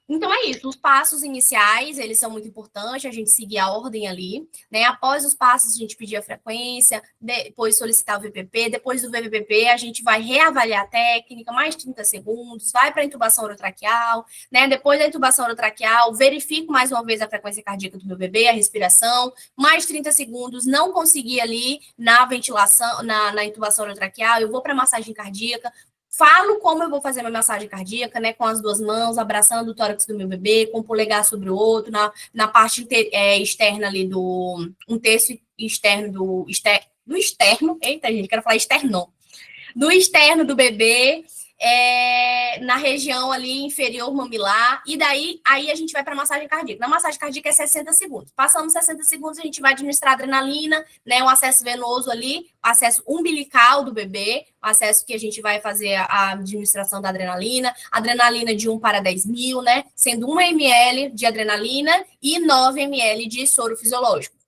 então é isso, os passos iniciais, eles são muito importantes, a gente seguir a ordem ali, né, após os passos a gente pedir a frequência, depois solicitar o VPP, depois do VPP a gente vai reavaliar a técnica, mais 30 segundos, vai para a intubação orotraqueal, né, depois da intubação orotraqueal, verifico mais uma vez a frequência cardíaca do meu bebê, a respiração, mais 30 segundos, não consegui ali na ventilação, na intubação orotraqueal, eu vou para a massagem cardíaca, falo como eu vou fazer minha massagem cardíaca, né, com as duas mãos, abraçando o tórax do meu bebê, com o polegar sobre o outro, na parte externa ali um terço externo do externo, eita gente, quero falar externo, do externo do bebê, na região ali inferior mamilar, e daí aí a gente vai para a massagem cardíaca. Na massagem cardíaca é 60 segundos. Passando 60 segundos, a gente vai administrar adrenalina, né, um acesso venoso ali, acesso umbilical do bebê, o acesso que a gente vai fazer a administração da adrenalina de 1 para 10 mil, né, sendo 1 ml de adrenalina e 9 ml de soro fisiológico.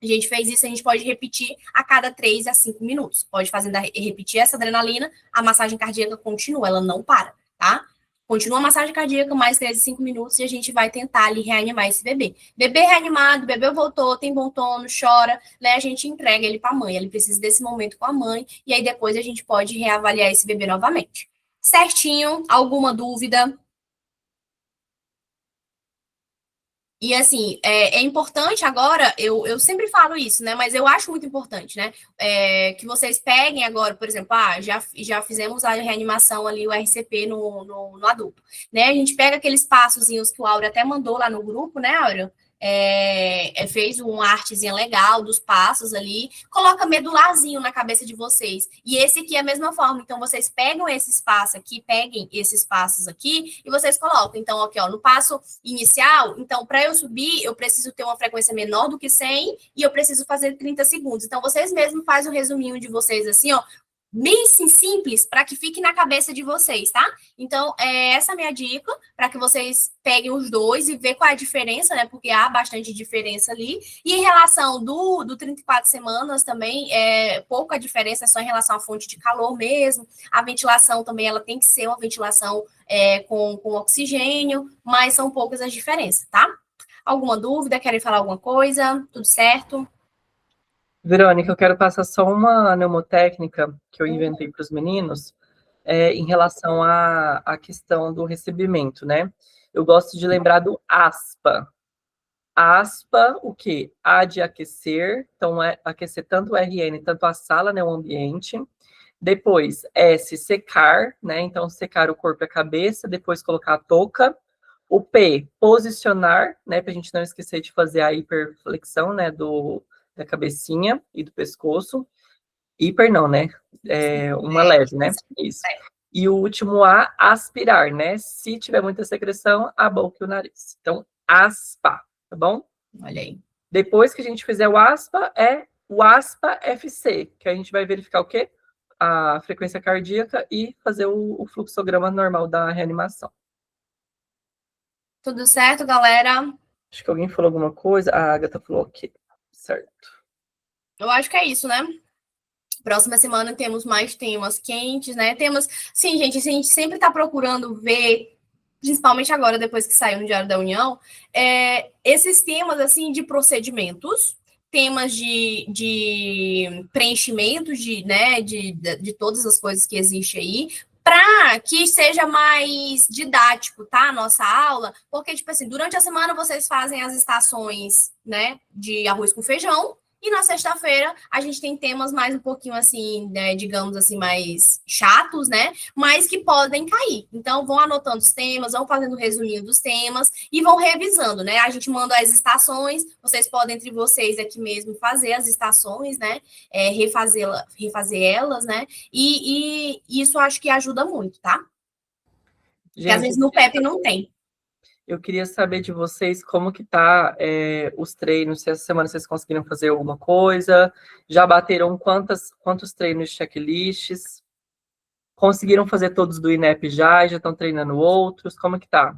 A gente fez isso, a gente pode repetir a cada 3 a 5 minutos. Pode repetir essa adrenalina, a massagem cardíaca continua, ela não para, tá? Continua a massagem cardíaca, mais 3 a 5 minutos, e a gente vai tentar ali reanimar esse bebê. Bebê reanimado, bebê voltou, tem bom tono, chora, né? A gente entrega ele para a mãe, ele precisa desse momento com a mãe, e aí depois a gente pode reavaliar esse bebê novamente. Certinho? Alguma dúvida? E, assim, é importante agora, eu sempre falo isso, né? Mas eu acho muito importante, né? Que vocês peguem agora, por exemplo, já fizemos a reanimação ali, o RCP no adulto, né? A gente pega aqueles passozinhos que o Áureo até mandou lá no grupo, né, Áureo? fez uma artezinha legal dos passos ali, coloca medularzinho na cabeça de vocês. E esse aqui é a mesma forma. Então, vocês pegam esse espaço aqui, peguem esses passos aqui e vocês colocam. Então, aqui, ó, no passo inicial, então, para eu subir, eu preciso ter uma frequência menor do que 100 e eu preciso fazer 30 segundos. Então, vocês mesmos fazem um resuminho de vocês assim, ó, bem simples, para que fique na cabeça de vocês, tá? Então, essa é a minha dica, para que vocês peguem os dois e ver qual é a diferença, né? Porque há bastante diferença ali. E em relação do 34 semanas também, pouca diferença, é só em relação à fonte de calor mesmo. A ventilação também, ela tem que ser uma ventilação com oxigênio, mas são poucas as diferenças, tá? Alguma dúvida? Querem falar alguma coisa? Tudo certo? Verônica, eu quero passar só uma mnemotécnica que eu inventei para os meninos, em relação à questão do recebimento, né? Eu gosto de lembrar do ASPA. ASPA, o quê? A de aquecer, então aquecer tanto o RN, tanto a sala, né, o ambiente. Depois, S, secar, né? Então, secar o corpo e a cabeça, depois colocar a touca. O P, posicionar, né? Para a gente não esquecer de fazer a hiperflexão, né? Da cabecinha e do pescoço. Hiper não, né? Uma leve, né? Isso. E o último A, aspirar, né? Se tiver muita secreção, a boca e o nariz. Então, aspa, tá bom? Olha aí. Depois que a gente fizer o aspa, o aspa FC, que a gente vai verificar o quê? A frequência cardíaca e fazer o fluxograma normal da reanimação. Tudo certo, galera? Acho que alguém falou alguma coisa. A Agatha falou ok. Certo. Eu acho que é isso, né? Próxima semana temos mais temas quentes, né? Temas. Sim, gente, a gente sempre está procurando ver, principalmente agora, depois que saiu no Diário da União, esses temas assim de procedimentos, temas de preenchimentos de todas as coisas que existem aí, para que seja mais didático, tá? A nossa aula, porque, tipo assim, durante a semana vocês fazem as estações, né, de arroz com feijão, e na sexta-feira a gente tem temas mais um pouquinho assim, né, digamos assim, mais chatos, né? Mas que podem cair. Então, vão anotando os temas, vão fazendo o resuminho dos temas e vão revisando, né? A gente manda as estações, vocês podem, entre vocês aqui mesmo, fazer as estações, né? Refazer elas, né? E isso eu acho que ajuda muito, tá? Porque às vezes no PEP não tem. Eu queria saber de vocês como que tá os treinos, se essa semana vocês conseguiram fazer alguma coisa, já bateram quantos treinos de checklists, conseguiram fazer todos do INEP já estão treinando outros, como que tá?